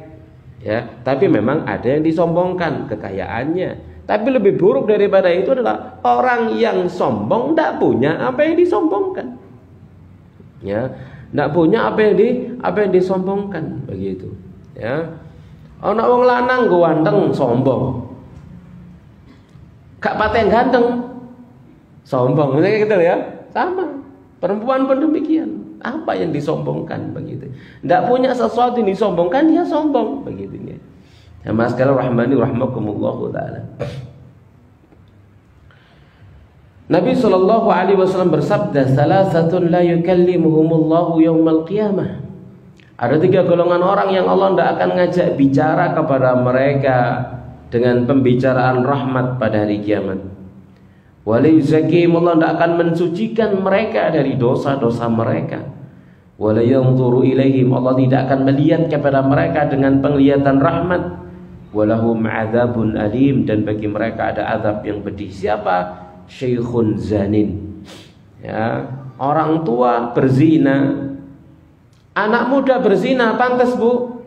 ya. Tapi memang ada yang disombongkan kekayaannya. Tapi lebih buruk daripada itu adalah orang yang sombong tidak punya apa yang disombongkan, ya. Tidak punya apa yang disombongkan begitu, ya. Ana wong lanang ganteng sombong. Gak paten ganteng sombong, gitu ya. Sama, perempuan pun demikian. Apa yang disombongkan begitu? Tidak punya sesuatu yang disombongkan, dia sombong begitu ya. Ya mas kalau rahmani rahmakumullah taala. Nabi SAW bersabda, salasatun la yukallimuhumullahu yaumal qiyamah. Ada 3 golongan orang yang Allah tidak akan ngajak bicara kepada mereka dengan pembicaraan rahmat pada hari kiamat. Wala yuzakkihim, Allah tidak akan mensucikan mereka dari dosa-dosa mereka. Wala yanzuru ilaihim, Allah tidak akan melihat kepada mereka dengan penglihatan rahmat. Walahum adzabun alim, dan bagi mereka ada azab yang pedih. Siapa? Syekhun zanin, ya, orang tua berzina. Anak muda berzina pantas Bu?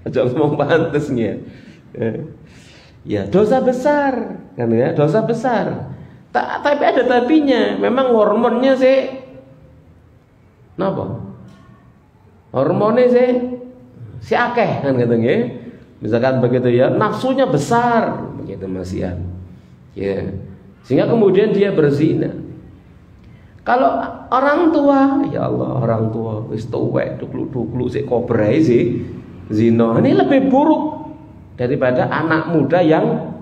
Jangan ngomong pantasnya. Ya, dosa besar kan ya, dosa besar. Tapi ada tapinya, memang hormonnya sih napa? Hormonnya si akeh kan katanya. Misalkan begitu ya, nafsunya besar begitu Mas Ian. Ya. Sehingga kemudian dia berzina. Kalau orang tua, ya Allah, orang tua wis tuwek duklu-duklu sik kobrai sih zina. Ini lebih buruk daripada anak muda yang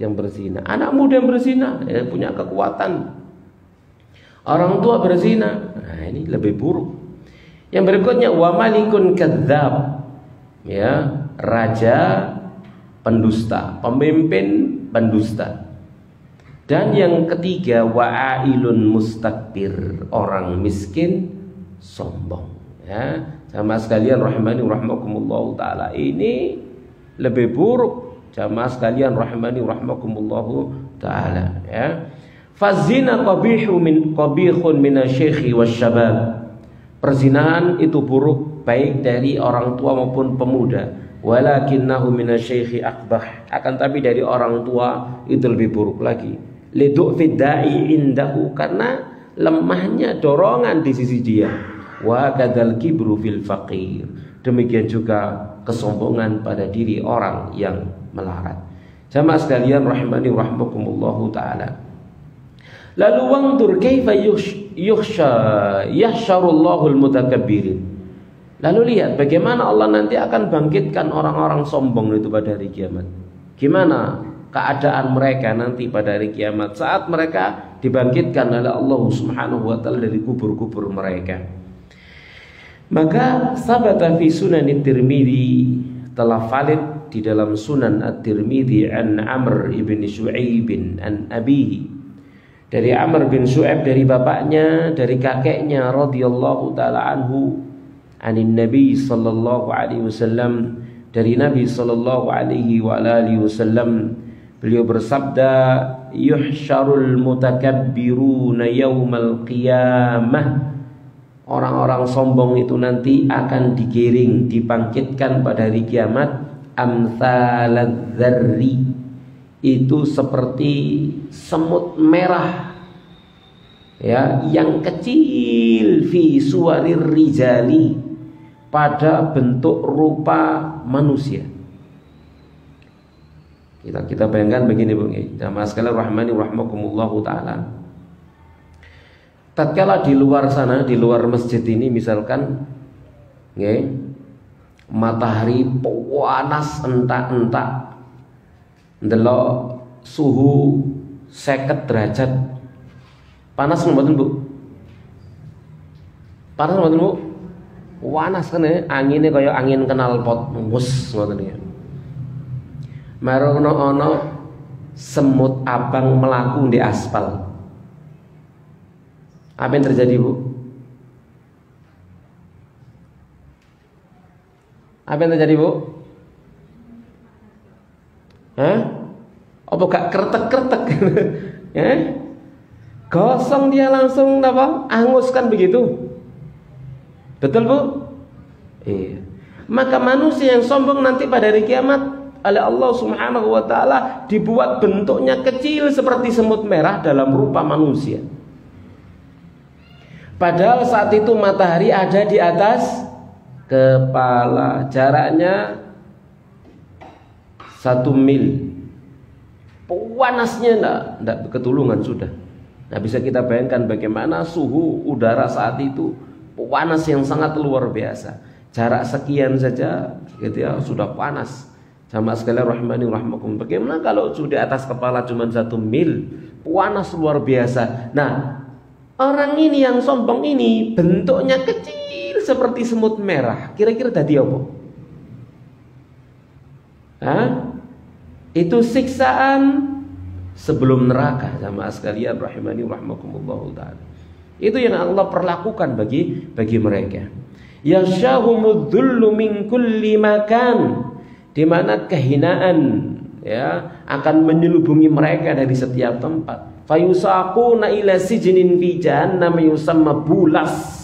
berzina. Anak muda yang berzina ya, punya kekuatan. Orang tua berzina, nah ini lebih buruk. Yang berikutnya wa malikun kadzdzab, ya, raja pendusta, pemimpin pendusta. Dan yang ketiga wa'ailun mustakbir, orang miskin sombong, ya. Jamaah sekalian rahimani rahmakumullah taala, ini lebih buruk. Jamaah sekalian rahimani rahmakumullah taala, ya. Fazina qabihun minasyekhi wasyabab. Perzinahan itu buruk baik dari orang tua maupun pemuda. Walakinnahu minasyekhi akbah, akan tapi dari orang tua itu lebih buruk lagi. Lidu'fid da'i indahu, karena lemahnya dorongan di sisi dia. Wa kadzal kibru fil faqir, demikian juga kesombongan pada diri orang yang melarat. Jamaah sekalian rahimani rahmakumullahu taala. Lalu wangdur kaifa yahsyarullahu al-mutakabbirin. Lalu lihat bagaimana Allah nanti akan bangkitkan orang-orang sombong itu pada hari kiamat. Gimana keadaan mereka nanti pada hari kiamat saat mereka dibangkitkan oleh Allah Subhanahu wa taala dari kubur-kubur mereka. Maka sabata fi Sunan At-Tirmidzi, telah valid di dalam Sunan At-Tirmidzi an Amr ibn Shu'aib an abihi, dari Amr bin Shu'aib dari bapaknya, dari kakeknya radhiyallahu taala anhu, anin Nabi sallallahu alaihi wasallam, dari Nabi sallallahu alaihi wa alihi wasallam, beliau bersabda, yuhsyarul mutakabbiruna yaumal qiyamah, orang-orang sombong itu nanti akan digiring, dibangkitkan pada hari kiamat, amsaladzarri, itu seperti semut merah, ya, yang kecil, fi suwarir rijali, pada bentuk rupa manusia. Kita bayangkan begini Bung, jamaah sekalian rahmani rahmakumullahu taala. tatkala di luar sana, di luar masjid ini misalkan nggih, matahari panas entak-entak, ndelok suhu 50 derajat. Panas mboten Bu? Panas mboten Bu? Panas kan ya, anginnya kaya angin knalpot, wus ngoten ya. Marono ono semut abang melaku di aspal. Apa yang terjadi Bu? Apa yang terjadi Bu? Hah? Apa gak kretek-kretek? Ya? Gosong dia langsung apa? Angus kan begitu? Betul Bu? Iya. Maka manusia yang sombong nanti pada hari kiamat oleh Allah Subhanahu wa taala dibuat bentuknya kecil seperti semut merah dalam rupa manusia. Padahal saat itu matahari ada di atas kepala, jaraknya 1 mil. Panasnya enggak ketulungan sudah. Nah, bisa kita bayangkan bagaimana suhu udara saat itu, panas yang sangat luar biasa. Jarak sekian saja gitu ya sudah panas. Jamaah sekalian rahimani rahmakum. Bagaimana kalau sudah atas kepala cuma 1 mil, panas luar biasa. Nah, orang ini yang sombong ini bentuknya kecil seperti semut merah. Kira-kira tadi apa? Hah? Itu siksaan sebelum neraka, jamaah sekalian rahimani rahmakumullah taala. Itu yang Allah perlakukan bagi mereka. Yasyahumudzullu min kulli makan, di mana kehinaan ya akan menyelubungi mereka dari setiap tempat. Fayusaquna ila sijnin fi jahannam yusamma bulas.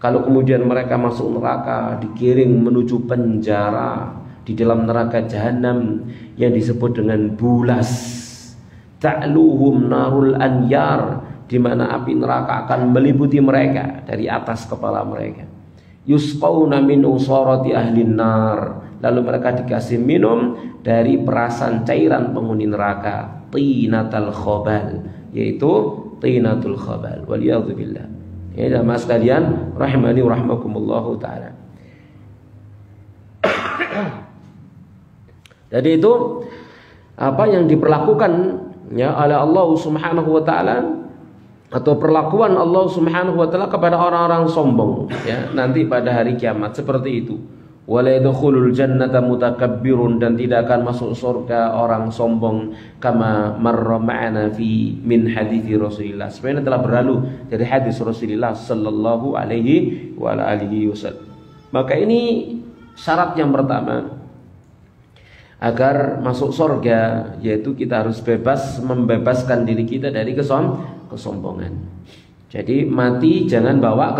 Kalau kemudian mereka masuk neraka, digiring menuju penjara di dalam neraka jahanam yang disebut dengan bulas. Ta'luhum narul anyar, di mana api neraka akan meliputi mereka dari atas kepala mereka. Yusqauna min usarati ahlin nar, lalu mereka dikasih minum dari perasan cairan penghuni neraka, tinatal khabal, yaitu tinatul khabal. Waliyadzubillah. Ya jamaah sekalian rahimani rahmakumullahu taala. Jadi itu apa yang diperlakukan ya oleh Allah Subhanahu wa taala, atau perlakuan Allah Subhanahu wa taala kepada orang-orang sombong ya nanti pada hari kiamat seperti itu. Wala yadkhulul jannata mutakabbirun, dan tidak akan masuk surga orang sombong, kama marra ma'ana fi min hadithi Rasulillah, sebenarnya telah berlalu dari hadis Rasulullah sallallahu alaihi wa alihi wasallam. Maka ini syarat yang pertama agar masuk surga, yaitu kita harus membebaskan diri kita dari kesombongan. Jadi mati jangan bawa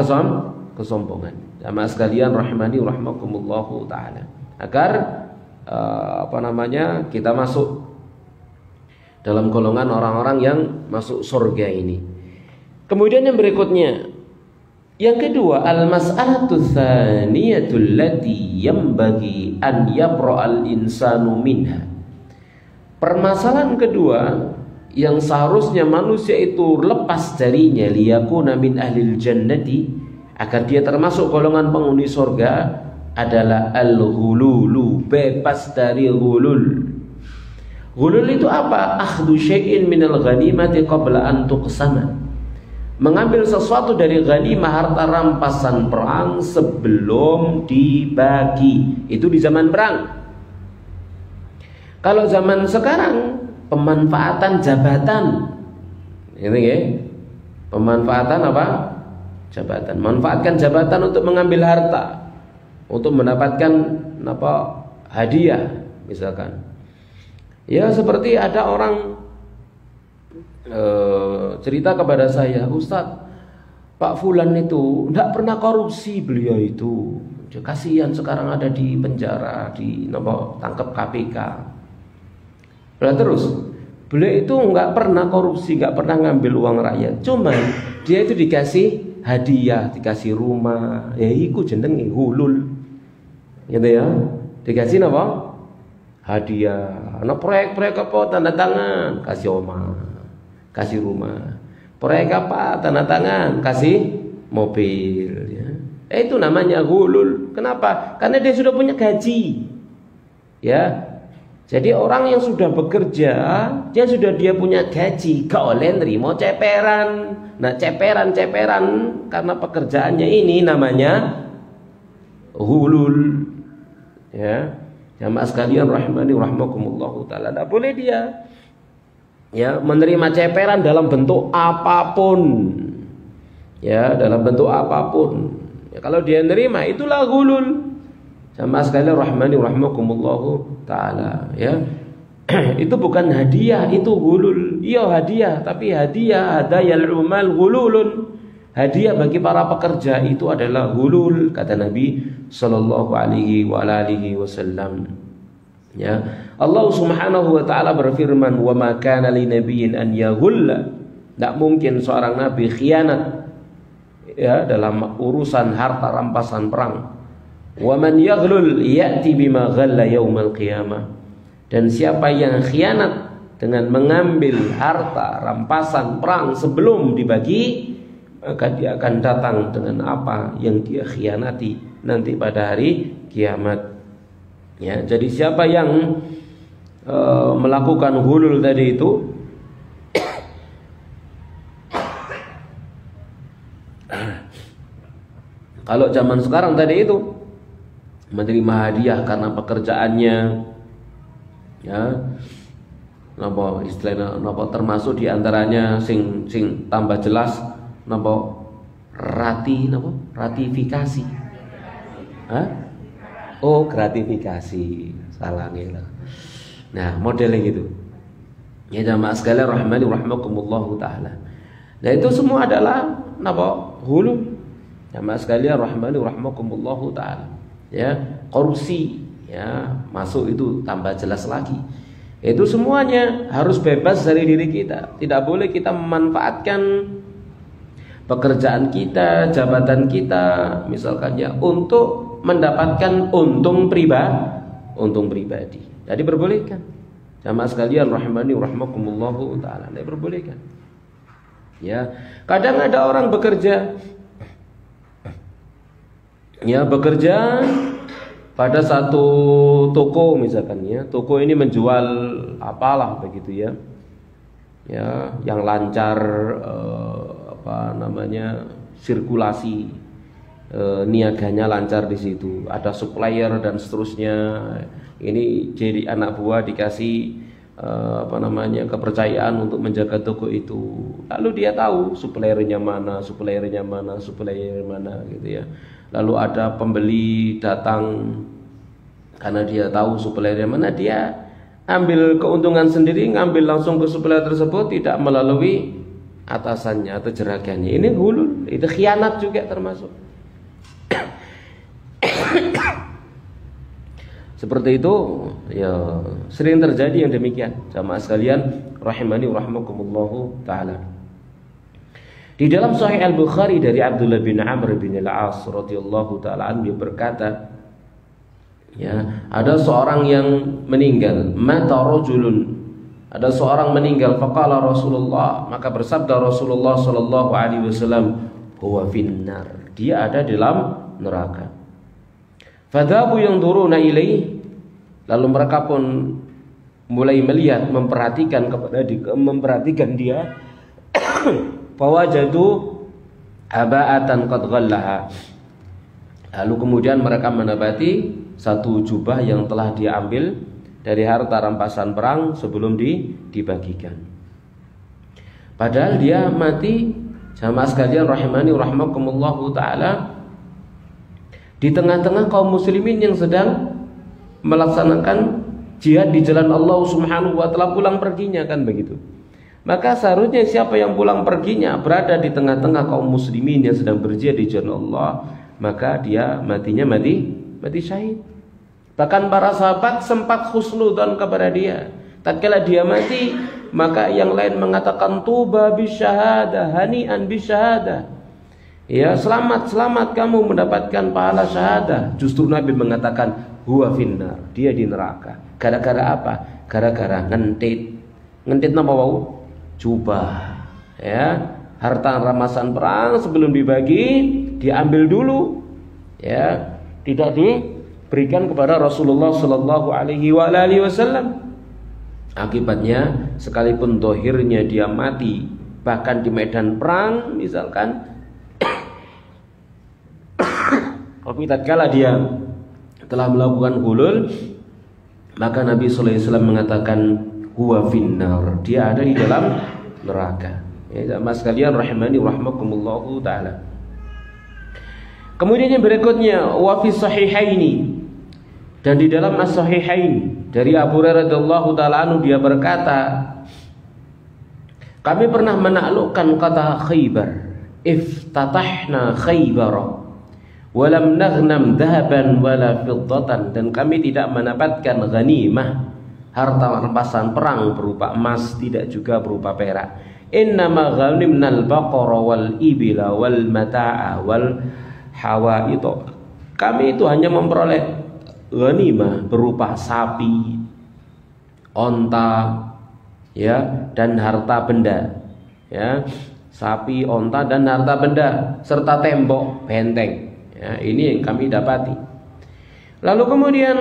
kesombongan. Jamaah sekalian rahimani rahimakumullahu taala. Agar kita masuk dalam golongan orang-orang yang masuk surga ini. Kemudian yang berikutnya, yang kedua, al-mas'alatu tsaniyatu allati yanbaghi an yabra'al insanu minha. Permasalahan kedua yang seharusnya manusia itu lepas darinya, liyakuna min ahlil jannati, agar dia termasuk golongan penghuni surga, adalah al-ghululu, bebas dari ghulul. Ghulul itu apa? Akhdhu syai'in minal ghanimati qabla an tuqsama, mengambil sesuatu dari ghanimah, harta rampasan perang, sebelum dibagi. Itu di zaman perang. Kalau zaman sekarang pemanfaatan jabatan, ini ya, pemanfaatan apa? Jabatan. Manfaatkan jabatan untuk mengambil harta, untuk mendapatkan apa? Hadiah, misalkan. Ya seperti ada orang cerita kepada saya, Ustadz, Pak Fulan itu tidak pernah korupsi, beliau itu. Kasihan sekarang ada di penjara, tangkap KPK. Nah, terus beliau itu nggak pernah korupsi, nggak pernah ngambil uang rakyat. Cuman dia itu dikasih hadiah, dikasih rumah, ya iku jenenge hulul, gitu ya. Dikasih apa? Hadiah. Nah proyek-proyek apa, tanda tangan, kasih omah, kasih rumah. Proyek apa? Tanda tangan, kasih mobil ya. Itu namanya ghulul. Kenapa? Karena dia sudah punya gaji. Ya. Jadi orang yang sudah bekerja, dia punya gaji, gak oleh nerimo ceperan. Nah, ceperan karena pekerjaannya ini namanya ghulul. Ya. Jamaah sekalian rahimani rahmakumullahu taala. Tidak boleh dia ya menerima ceperan dalam bentuk apapun. Ya, dalam bentuk apapun. Ya, kalau dia nerima itulah ghulul. Jamaah sekalian rahimani rahmakumullahu taala, ya. Itu bukan hadiah, itu ghulul. Iya hadiah, tapi hadayal umal ghululun. Hadiah bagi para pekerja itu adalah ghulul, kata Nabi sallallahu alaihi wasallam. Ya. Allah Subhanahu wa taala berfirman, "Wa ma kana linabiyyin an yaghulla." Tidak mungkin seorang nabi khianat ya dalam urusan harta rampasan perang. Wa man yaghlul ya'ti bima ghalla yaumal qiyamah. Dan siapa yang khianat dengan mengambil harta rampasan perang sebelum dibagi, maka dia akan datang dengan apa yang dia khianati nanti pada hari kiamat. Ya, jadi siapa yang melakukan ghulul tadi itu kalau zaman sekarang tadi itu menerima hadiah karena pekerjaannya, ya, napa istilahnya, napa termasuk diantaranya sing tambah jelas, napa ratifikasi, hah? Oh gratifikasi, salah nih lah. Nah modelnya gitu. Ya jamaah sekalian rahimani rahimakumullahu taala. Nah itu semua adalah napa ghulul. Jamaah sekalian rahimani rahimakumullahu taala. Ya, korupsi ya masuk itu tambah jelas lagi. Itu semuanya harus bebas dari diri kita. Tidak boleh kita memanfaatkan pekerjaan kita, jabatan kita misalkan ya untuk mendapatkan untung pribadi. Jadi diperbolehkan. Jamaah sekalian rahimani rahimakumullahu taala. Diperbolehkan. Ya, kadang ada orang bekerja pada satu toko misalkan ya, toko ini menjual apalah begitu ya, ya yang lancar sirkulasi niaganya lancar di situ, ada supplier dan seterusnya. Ini jadi anak buah dikasih kepercayaan untuk menjaga toko itu. Lalu dia tahu suppliernya mana gitu ya. Lalu ada pembeli datang karena dia tahu suppliernya mana, dia ambil keuntungan sendiri, ngambil langsung ke supplier tersebut, tidak melalui atasannya atau jeragannya. Ini ghulul, itu khianat juga termasuk. Seperti itu ya, sering terjadi yang demikian. Jamaah sekalian rahimani rahimakumullahu taala. Di dalam Sahih Al-Bukhari dari Abdullah bin Amr bin Al-As radhiyallahu taala anhu berkata, ya, ada seorang yang meninggal, mata rajulun. Ada seorang meninggal, faqala Rasulullah, maka bersabda Rasulullah sallallahu alaihi wasallam, huwa finnar, dia ada dalam neraka. Fadhabu yanzuruna ilaihi, lalu mereka pun mulai melihat, memperhatikan dia. Fawajadu aba'atan qad ghallaha, lalu kemudian mereka mendapati satu jubah yang telah diambil dari harta rampasan perang sebelum dibagikan. Padahal dia mati. Jamaah sekalian rahimani rahimakumullahu taala, di tengah-tengah kaum muslimin yang sedang melaksanakan jihad di jalan Allah Subhanahu wa taala, pulang perginya kan begitu. Maka seharusnya siapa yang pulang perginya berada di tengah-tengah kaum muslimin yang sedang berjihad di jalan Allah, maka dia mati syahid. Bahkan para sahabat sempat husnudzon kepada dia. Tatkala dia mati, maka yang lain mengatakan tuba bisyahada, hani'an bisyahada. Ya, selamat kamu mendapatkan pahala syahadah. Justru Nabi mengatakan huwa finnar, dia di neraka. Gara-gara apa? Gara-gara ngentit. Ngentit napa wau? Jubah, ya, harta rampasan perang sebelum dibagi diambil dulu, ya, tidak diberikan kepada Rasulullah Sallallahu Alaihi Wasallam. Akibatnya sekalipun dohirnya dia mati bahkan di medan perang misalkan, tapi tatkala dia telah melakukan hulul, maka Nabi Sallallahu Alaihi Wasallam mengatakan huwa finnar, dia ada di dalam neraka. Ya, mas sekalian rahimani rahmakumullahu taala. Kemudian yang berikutnya wa fi sahihaini, dan di dalam as-sahihain dari Abu Hurairah radhiyallahu taala anhu dia berkata, kami pernah menaklukkan kota Khaybar, iftatahna Khaybar wa lam naghnam dhahaban wala fiddatan, dan kami tidak mendapatkan ghanimah, harta rampasan perang berupa emas, tidak juga berupa perak. Innama ghanimnal baqara wal ibila wal mata'a wal hawaito, kami itu hanya memperoleh ghanimah berupa sapi, onta, ya, dan harta benda, ya, sapi, onta, dan harta benda serta tembok benteng, ya, ini yang kami dapati. Lalu kemudian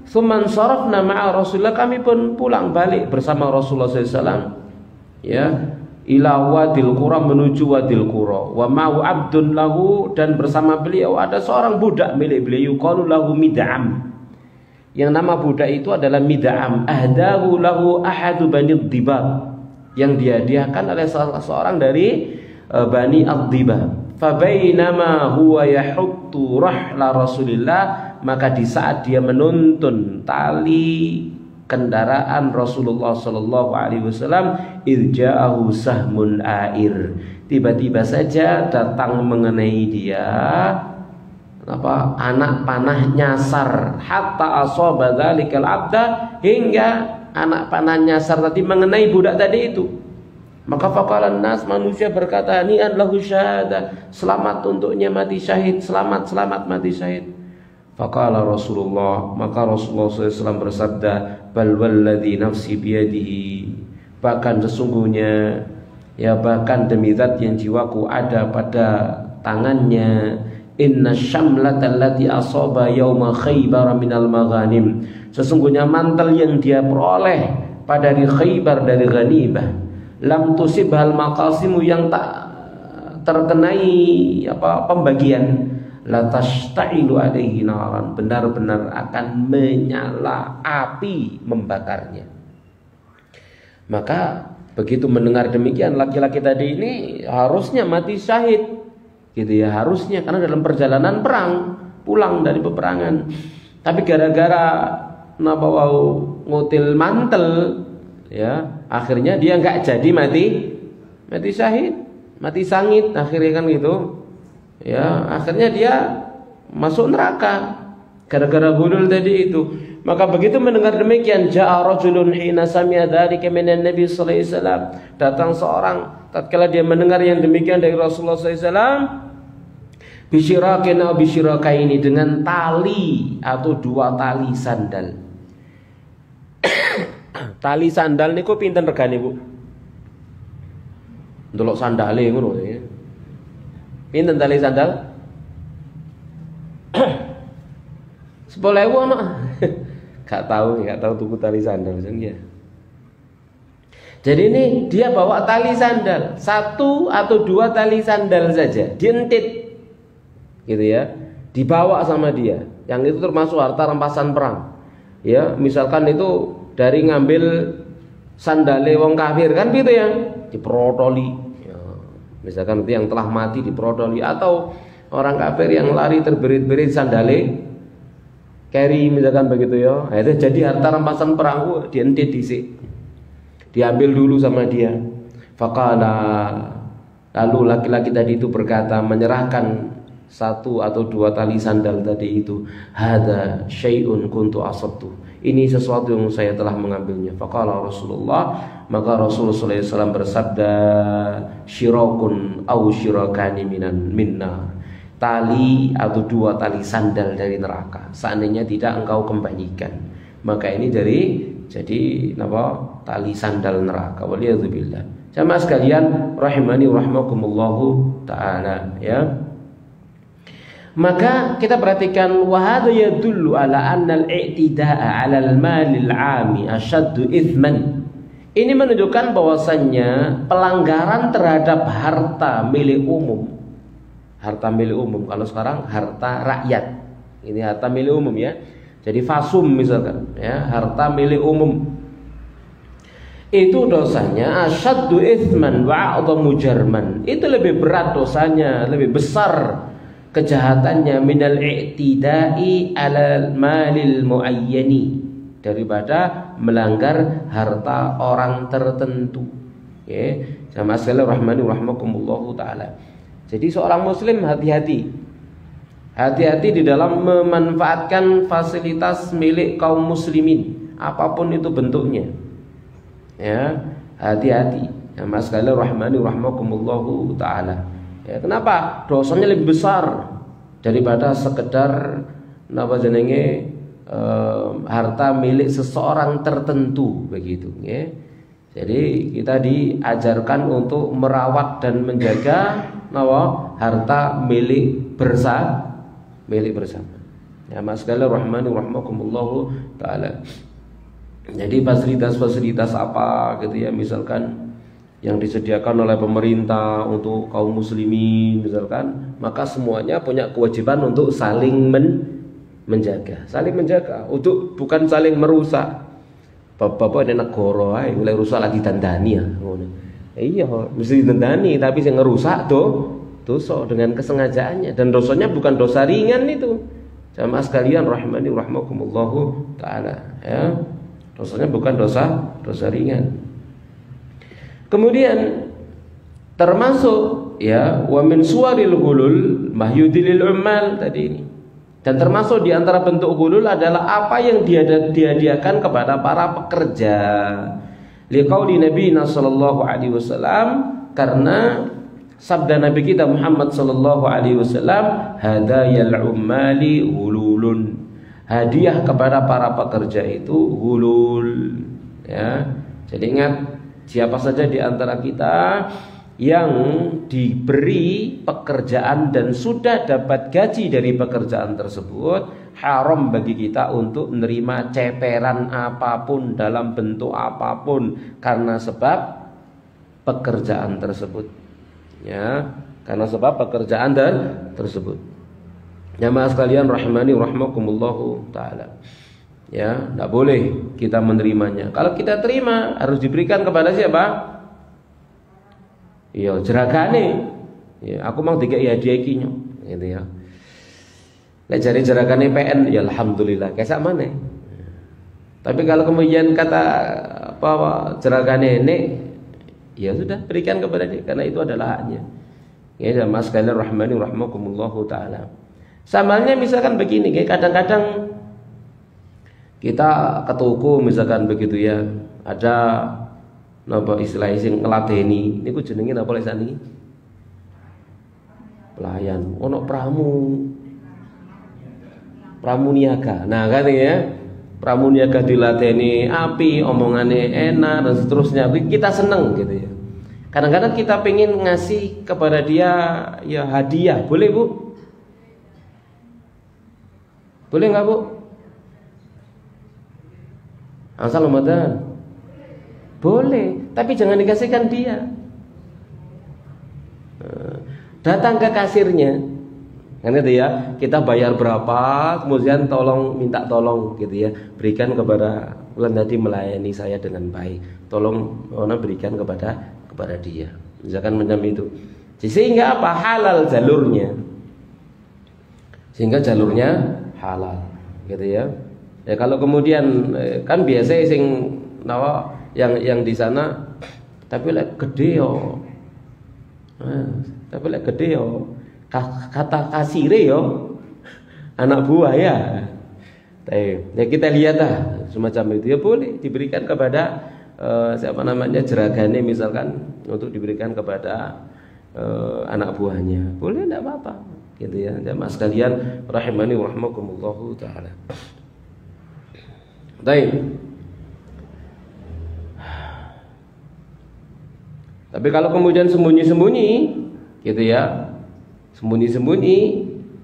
suman sarafna ma'a Rasulullah, kami pun pulang balik bersama Rasulullah SAW, ya, ila wadil qura, menuju wadil qura, wa ma'u abdun lahu, dan bersama beliau ada seorang budak milik beliau, qalu lahu mid'am, yang nama budak itu adalah Mid'am, ahdahu lahu ahadu bani Dibab, yang dihadiahkan oleh salah seorang dari Bani Ad-Dibab. Fabainama huwa yahuttu rahla Rasulillah, maka di saat dia menuntun tali kendaraan Rasulullah sallallahu alaihi wasallam, irja'ahu sahmun air, tiba-tiba saja datang mengenai dia anak panah nyasar, hatta asaba dzalikal abda, hingga anak panah nyasar tadi mengenai budak tadi itu. Maka faqalan nas, manusia berkata, ni'an lahu syahadah, selamat untuknya mati syahid, selamat mati syahid. Faqala Rasulullah, maka Rasulullah SAW bersabda, bal walladzi nafsi biyadihi, bahkan sesungguhnya, ya, bahkan demi zat yang jiwaku ada pada tangannya, inna syamlata allati asaba yauma Khaybar minal maghanim, sesungguhnya mantel yang dia peroleh pada hari Khaybar dari ghanimah, lam tusibhal maqasimu, yang tak terkenai pembagian, la tashtailu alaihi naran, benar-benar akan menyala api membakarnya. Maka begitu mendengar demikian, laki-laki tadi ini harusnya mati syahid, gitu ya, harusnya, karena dalam perjalanan perang pulang dari peperangan. Tapi gara-gara ngutil mantel, ya, akhirnya dia nggak jadi mati syahid, mati sangit akhirnya, kan gitu, ya, akhirnya dia masuk neraka gara-gara gulul tadi itu. Maka begitu mendengar demikian, ja'a rajulun hina sami'a dzalika minan nabi sallallahu alaihi wasallam, datang seorang tatkala dia mendengar yang demikian dari Rasulullah sallallahu alaihi wasallam, bisyirakin atau bisyirakaini, dengan tali atau dua tali sandal. Tali sandal niku pinten regane, Bu? Ndelok sandale ngono ya. Pinten tali sandal? 10.000 ana. Gak tahu tuku tali sandal ya. Jadi ini dia bawa tali sandal, 1 atau 2 tali sandal saja, dientit, gitu ya, dibawa sama dia. Yang itu termasuk harta rampasan perang. Ya, misalkan itu dari ngambil sandale wong kafir, kan gitu ya, diprotoli. Ya, misalkan itu yang telah mati diprotoli, atau orang kafir yang lari terberit-berit sandale carry misalkan begitu ya. Nah, itu jadi harta rampasan perang, dientit dhisik. Diambil dulu sama dia. Faqala, lalu laki-laki tadi itu berkata, menyerahkan 1 atau 2 tali sandal tadi itu, hadza syai'un kuntu asabtu, ini sesuatu yang saya telah mengambilnya. Faqala Rasulullah, maka Rasulullah SAW bersabda, syirakun au syirakani minna, tali atau 2 tali sandal dari neraka, seandainya tidak engkau kembalikan, maka ini dari jadi tali sandal neraka. Waliyadzubillah. Jamaah sekalian rahimani rahmakumullahu taala, ya. Maka kita perhatikan wa hadza yadullu ala anna al-i'tida'a 'ala al-malil 'ami ashaddu ithman. Ini menunjukkan bahwasannya pelanggaran terhadap harta milik umum. Harta milik umum, kalau sekarang harta rakyat. Ini harta milik umum, ya. Jadi fasum misalkan, ya, harta milik umum. Itu dosanya asyaddu ithman wa a'dhamu jarman. Itu lebih berat dosanya, lebih besar kejahatannya minal i'tida'i 'alal malil muayyani, daripada melanggar harta orang tertentu. Ya, jamaah sekalian rahmani rahmakumullahu taala. Jadi seorang muslim hati-hati. Hati-hati di dalam memanfaatkan fasilitas milik kaum muslimin, apapun itu bentuknya. Ya, hati-hati. Jamaah sekalian rahmani rahmakumullahu taala. Ya, kenapa? Dosanya lebih besar daripada sekedar harta milik seseorang tertentu, begitu, ya. Jadi kita diajarkan untuk merawat dan menjaga harta milik bersama. Ya, mas sekalian rahmani rahmakumullahu taala. Jadi fasilitas-fasilitas apa gitu, ya, misalkan yang disediakan oleh pemerintah untuk kaum muslimin misalkan, maka semuanya punya kewajiban untuk saling menjaga, untuk bukan saling merusak. Bapak ini negara ae mulai rusak lagi dandani, ya ngono. Iya, mesti dandani, tapi yang ngerusak dosa dengan kesengajaannya, dan dosanya bukan dosa ringan itu. Jamaah sekalian rahimani rahmakumullahu taala, ya. Dosanya bukan dosa ringan. Kemudian termasuk, ya, wa min suwaril ghulul mahyudilil ummal tadi ini. Dan termasuk di antara bentuk ghulul adalah apa yang dihadiahkan kepada para pekerja. Liqauli Nabi sallallahu alaihi wasallam, karena sabda Nabi kita Muhammad sallallahu alaihi wasallam, hadayal ummali ghululun. Hadiah kepada para pekerja itu ghulul, ya. Jadi ingat, siapa saja di antara kita yang diberi pekerjaan dan sudah dapat gaji dari pekerjaan tersebut, haram bagi kita untuk menerima ceperan apapun dalam bentuk apapun karena sebab pekerjaan tersebut, ya, karena sebab pekerjaan tersebut. Jamaah sekalian rahimani rahmakumullahu taala, ya, tidak boleh kita menerimanya. Kalau kita terima harus diberikan kepada siapa? Iya, jeragane. Ya, aku mau dikai hadiah iki nyok, gitu, ya. Lek jare jeragane PN, ya alhamdulillah, kayak sak maneh. Tapi kalau kemudian kata jeragane nek, ya sudah, berikan kepada dia karena itu adalah haknya. Ya, mas sekalian rahmani rahmakumullahu taala. Samalnya misalkan begini, kayak kadang-kadang kita ke toko misalkan begitu, ya, ada napa istilah sing ngeladeni niku jenenge napa lesane? Pelayan. Ono pramuniaga. Nah, kan, ya. Pramuniaga diladeni api, omongane enak dan seterusnya. Kita seneng gitu, ya. Kadang-kadang kita pengen ngasih kepada dia, ya, hadiah. Boleh, Bu? Boleh enggak, Bu? Asal Ramadan. Boleh, tapi jangan dikasihkan dia. Datang ke kasirnya, kan gitu, ya. Kita bayar berapa, kemudian minta tolong gitu, ya. Berikan kepada bulan tadi melayani saya dengan baik. Tolong berikan kepada dia. Misalkan macam itu. Sehingga apa? Halal jalurnya. Sehingga jalurnya halal, gitu, ya. Ya kalau kemudian kan biasa yang di sana, tapi lek gede yo, kata kasire yo anak buah, ya. Ya kita lihat semacam itu, ya boleh diberikan kepada jeragane misalkan, untuk diberikan kepada anak buahnya, boleh, tidak apa-apa, gitu, ya. Jamaah sekalian rahimani rahmakumullahu taala. Baik. Tapi kalau kemudian sembunyi-sembunyi gitu ya, sembunyi-sembunyi,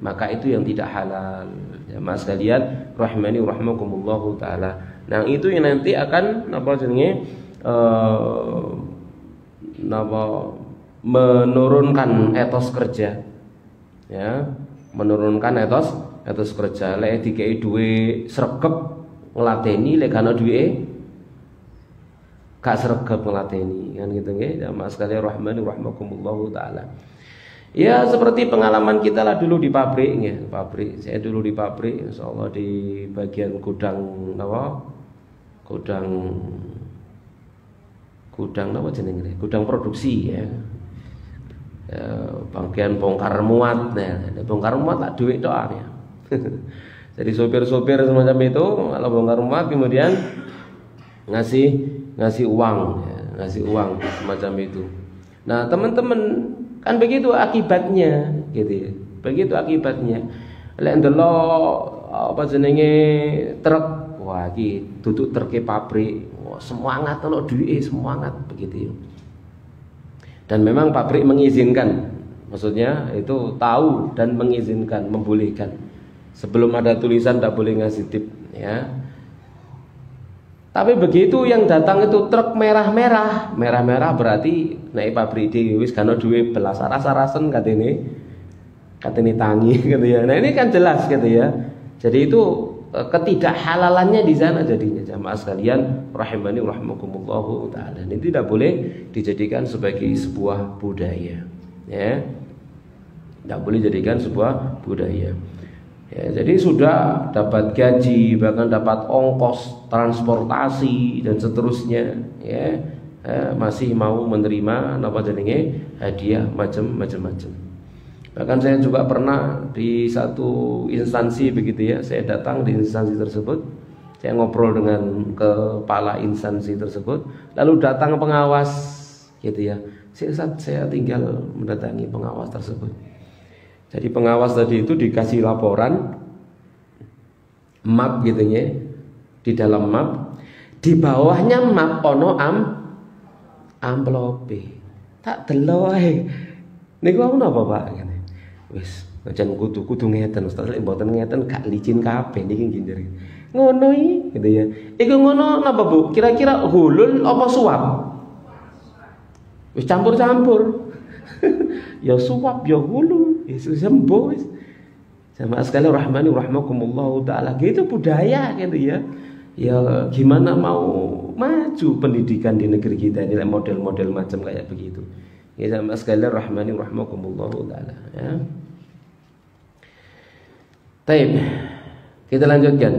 maka itu yang tidak halal. Jamaah sekalian rahimani rahimakumullahu taala. Nah, itu yang nanti akan menurunkan etos kerja. Ya, menurunkan etos kerja. Lek dikei duwe sregep nglateni, lek ana duwe gak sregep nglateni, kan gitu nggih. Jamaah sekalian rahimani rahimakumullahu taala. Ya seperti pengalaman kita lah dulu di pabrik ya. Saya dulu di pabrik, insyaallah di bagian gudang jenenge? Gudang produksi ya. Bagian bongkar muat ya. Bongkar muat tak duit doang ya. Jadi sopir-sopir semacam itu kalau bongkar muat kemudian ngasih uang ya, ngasih uang semacam itu. Nah, teman-teman kan begitu akibatnya gitu ya. Begitu akibatnya. Lek ndelok apa jenenge truk, wah iki duduk truk pabrik, wah semangat ono duwe semangat begitu ya. Dan memang pabrik mengizinkan. Maksudnya itu tahu dan mengizinkan, membolehkan. Sebelum ada tulisan tak boleh ngasih tip ya. Tapi begitu yang datang itu truk merah-merah berarti naik pabrik di wis kan duwe belas ras-rasen katene tangi gitu ya. Nah ini kan jelas gitu ya. Jadi itu ketidakhalalannya di sana jadinya jamaah sekalian rahimani rahimakumullahu taala. Ini tidak boleh dijadikan sebagai sebuah budaya ya. Tidak boleh dijadikan sebuah budaya. Ya, jadi sudah dapat gaji, bahkan dapat ongkos transportasi dan seterusnya, ya, masih mau menerima hadiah macam-macam. Bahkan saya juga pernah di satu instansi begitu ya, saya datang di instansi tersebut, saya ngobrol dengan kepala instansi tersebut, lalu datang pengawas, gitu ya, saya tinggal mendatangi pengawas tersebut. Jadi pengawas tadi itu dikasih laporan map gitu ya. Di dalam map, di bawahnya map ono amplope. Tak delok ae. Niku ono apa, Pak? Wis, ajan kudu ngeten Ustaz, lek mboten ngeten gak licin kabeh niki nggih. Ngono iki gitu ya. Iku ngono napa, Bu? Kira-kira hulul apa suap? Wis campur-campur. Ya suap ya hulul. Yesus sembuh wis. Jamaah sekalian rahmani rahimakumullahu taala. Gitu budaya gitu ya. Ya gimana mau maju pendidikan di negeri kita ini model-model macam kayak begitu. Ya jamaah sekalian rahmani rahimakumullahu taala ya. Baik. Kita lanjutkan.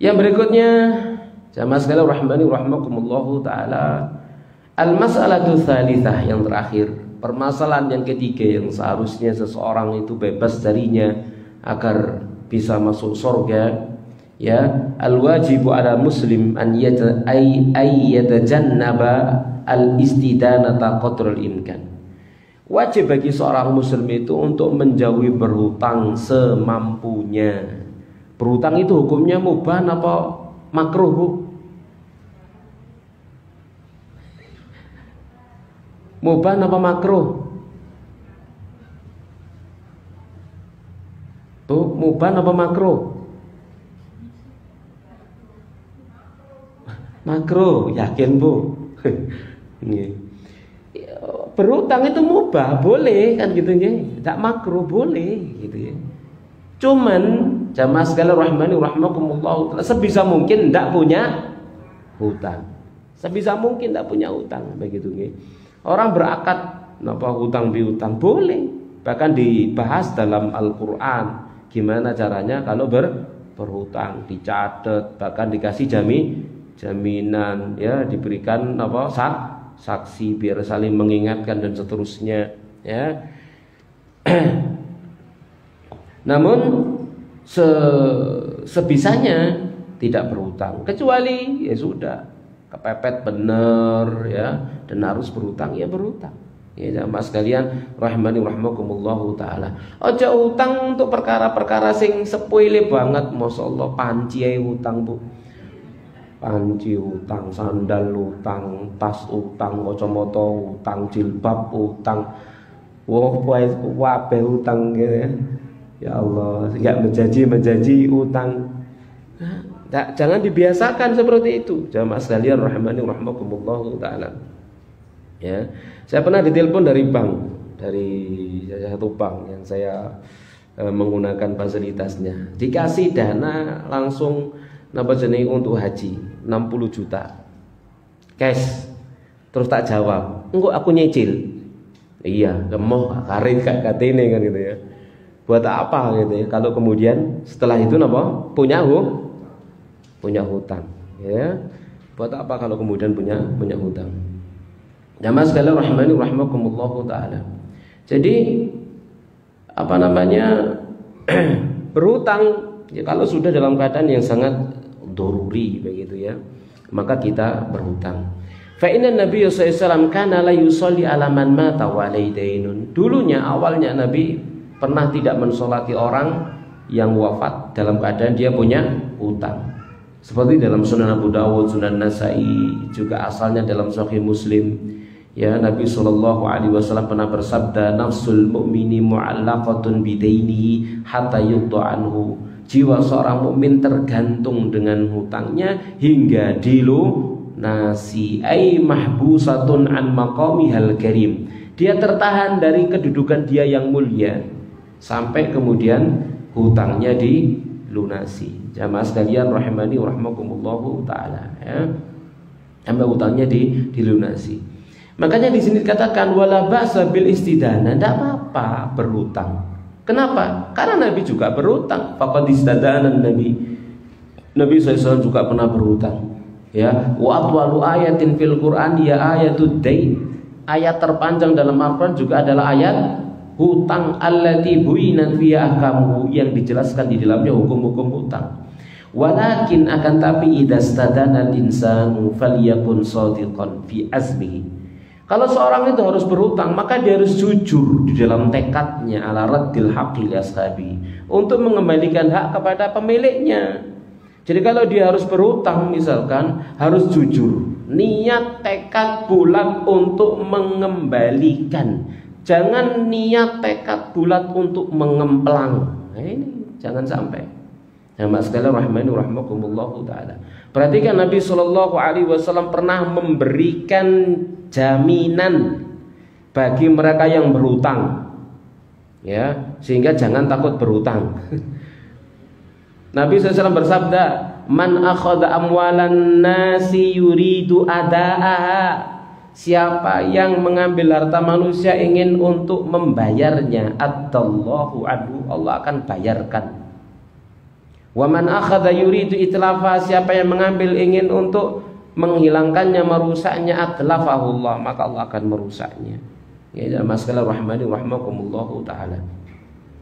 Yang berikutnya jamaah sekalian rahmani rahimakumullahu taala, al-mas'alatu tsalitsah yang terakhir. Permasalahan yang ketiga yang seharusnya seseorang itu bebas darinya agar bisa masuk surga ya, al-wajibu ala muslim an yatajannaba al-istidanata qadrul imkan. Wajib bagi seorang muslim itu untuk menjauhi berhutang semampunya. Berhutang itu hukumnya mubah apa makruh, Bu? Mubah apa makruh? Bu, mubah apa makruh? Makruh, yakin, Bu? Berhutang itu mubah, boleh kan gitu ya. Tidak makruh, boleh gitu ya. Cuman jamaah sekalian rahimani rahimakumullah, sebisa mungkin tidak punya hutang. Sebisa mungkin tidak punya hutang begitu ya. Orang berakad napa hutang piutang boleh, bahkan dibahas dalam Al-Qur'an gimana caranya kalau berhutang, dicatat, bahkan dikasih jaminan ya, diberikan apa saksi biar saling mengingatkan dan seterusnya ya. Namun sebisanya tidak berhutang, kecuali ya sudah kepepet bener ya dan harus berhutang ya berhutang ya jamaah sekalian rahimani rahimakumullahu taala. Aja utang untuk perkara-perkara sing sepele banget, masyaallah panci ae utang, Bu. panci utang, sandal utang, tas utang, kacamata utang, jilbab utang, wae utang gitu ya. Ya Allah, enggak menjanji utang. Nah, jangan dibiasakan seperti itu. Jamaah sekalian rahimani rahimakumullah taala. Ya, saya pernah ditelepon dari bank, dari satu bank yang saya menggunakan fasilitasnya. Dikasih dana langsung napa jenenge untuk haji 60 juta cash. Terus tak jawab, engko aku nyicil. Iya, gemoh karin gak katene kan gitu ya. Buat apa gitu ya? Kalau kemudian setelah itu napa? Punya hutang, ya. Buat apa kalau kemudian punya hutang? Jamaah sekalian rahimani rahimakumullah taala. Jadi apa namanya? Berhutang ya, kalau sudah dalam keadaan yang sangat doruri begitu ya, maka kita berhutang. Fa inna Nabi sallallahu alaihi wasallam kana la yusolli ala man mata wa alaihi dainun. Dulunya awalnya Nabi pernah tidak mensolati orang yang wafat dalam keadaan dia punya hutang. Seperti dalam Sunan Abu Dawud, Sunan Nasai, juga asalnya dalam Sahih Muslim. Ya, Nabi sallallahu alaihi wasallam pernah bersabda, nafsul mu'mini mu'allaqatun bidainihi hatta yudda anhu. Jiwa seorang mukmin tergantung dengan hutangnya hingga dilunasi, ai mahbusatun an maqamihal karim. Dia tertahan dari kedudukan dia yang mulia sampai kemudian hutangnya dilunasi. Jamaah sekalian rahimani rahimakumullah taala ya. Sampai hutangnya dilunasi. Makanya di sini dikatakan wala ba'sa bil istidana, tidak apa-apa berhutang. Kenapa? Karena Nabi juga berhutang. Faqad istadana Nabi SAW juga pernah berhutang. Ya, wa atwalu ayatin fil Qur'an ya ayatud dain. Ayat terpanjang dalam Al-Qur'an juga adalah ayat hutang allati buinat fi ahkamu, yang dijelaskan di dalamnya hukum-hukum hutang. Walakin akan tapi idastadana al-insanu falyakun shadiqan fi azmihi. Kalau seorang itu harus berhutang, maka dia harus jujur di dalam tekadnya ala raddil haqqi li ashabi, untuk mengembalikan hak kepada pemiliknya. Jadi kalau dia harus berhutang misalkan, harus jujur, niat tekad bulat untuk mengembalikan. Jangan niat tekad bulat untuk mengemplang. Nah, ini jangan sampai. Jamaah sekalian rahimani rahimakumullah taala. Perhatikan Nabi sallallahu alaihi wasallam pernah memberikan jaminan bagi mereka yang berhutang. Ya, sehingga jangan takut berhutang. Nabi SAW bersabda, "Man akhadha amwalan nasi yuridu adaaha." Siapa yang mengambil harta manusia ingin untuk membayarnya, addallahu anhu, Allah akan bayarkan. Wa man akhadha yuridu itlafa, siapa yang mengambil ingin untuk menghilangkannya, merusaknya, atlafahullah, maka Allah akan merusaknya. Ya, jamaah sekalian rahmani rahimakumullahu taala.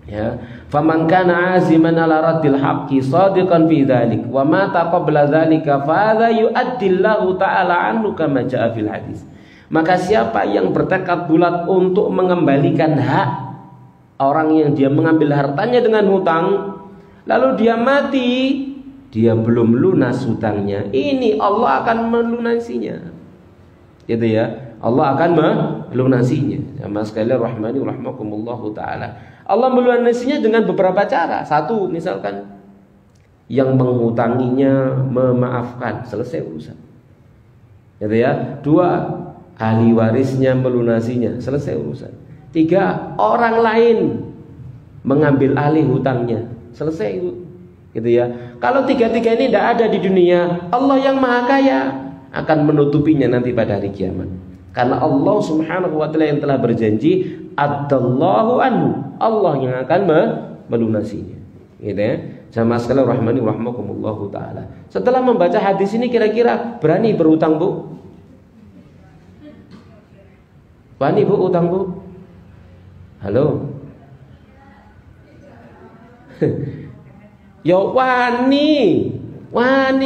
Ya, faman kana aziman ala raddil haqqi shadiqan fi dzalik wa ma taqabbala dzalika fa hadza yu'addillahu ta'ala anhu kama jaa fil hadis. Maka siapa yang bertekad bulat untuk mengembalikan hak orang yang dia mengambil hartanya dengan hutang, lalu dia mati, dia belum lunas hutangnya, ini Allah akan melunasinya. Gitu ya, Allah akan melunasinya. Jamaah sekalian rahmani rahimakumullahu taala. Allah melunasinya dengan beberapa cara. Satu, misalkan yang menghutanginya memaafkan, selesai urusan. Gitu ya. Dua, ahli warisnya melunasinya, selesai urusan. Tiga, orang lain mengambil alih hutangnya, selesai. Gitu ya. Kalau tiga-tiga ini tidak ada di dunia, Allah yang Maha Kaya akan menutupinya nanti pada hari kiamat. Karena Allah Subhanahu wa taala yang telah berjanji, addallahu anhu, Allah yang akan melunasinya. Gitu ya. Jamaah sekalian rahmani rahimakumullahu taala. Setelah membaca hadis ini, kira-kira berani berhutang, Bu? Berani Bu utang, Bu? Halo? Ya wani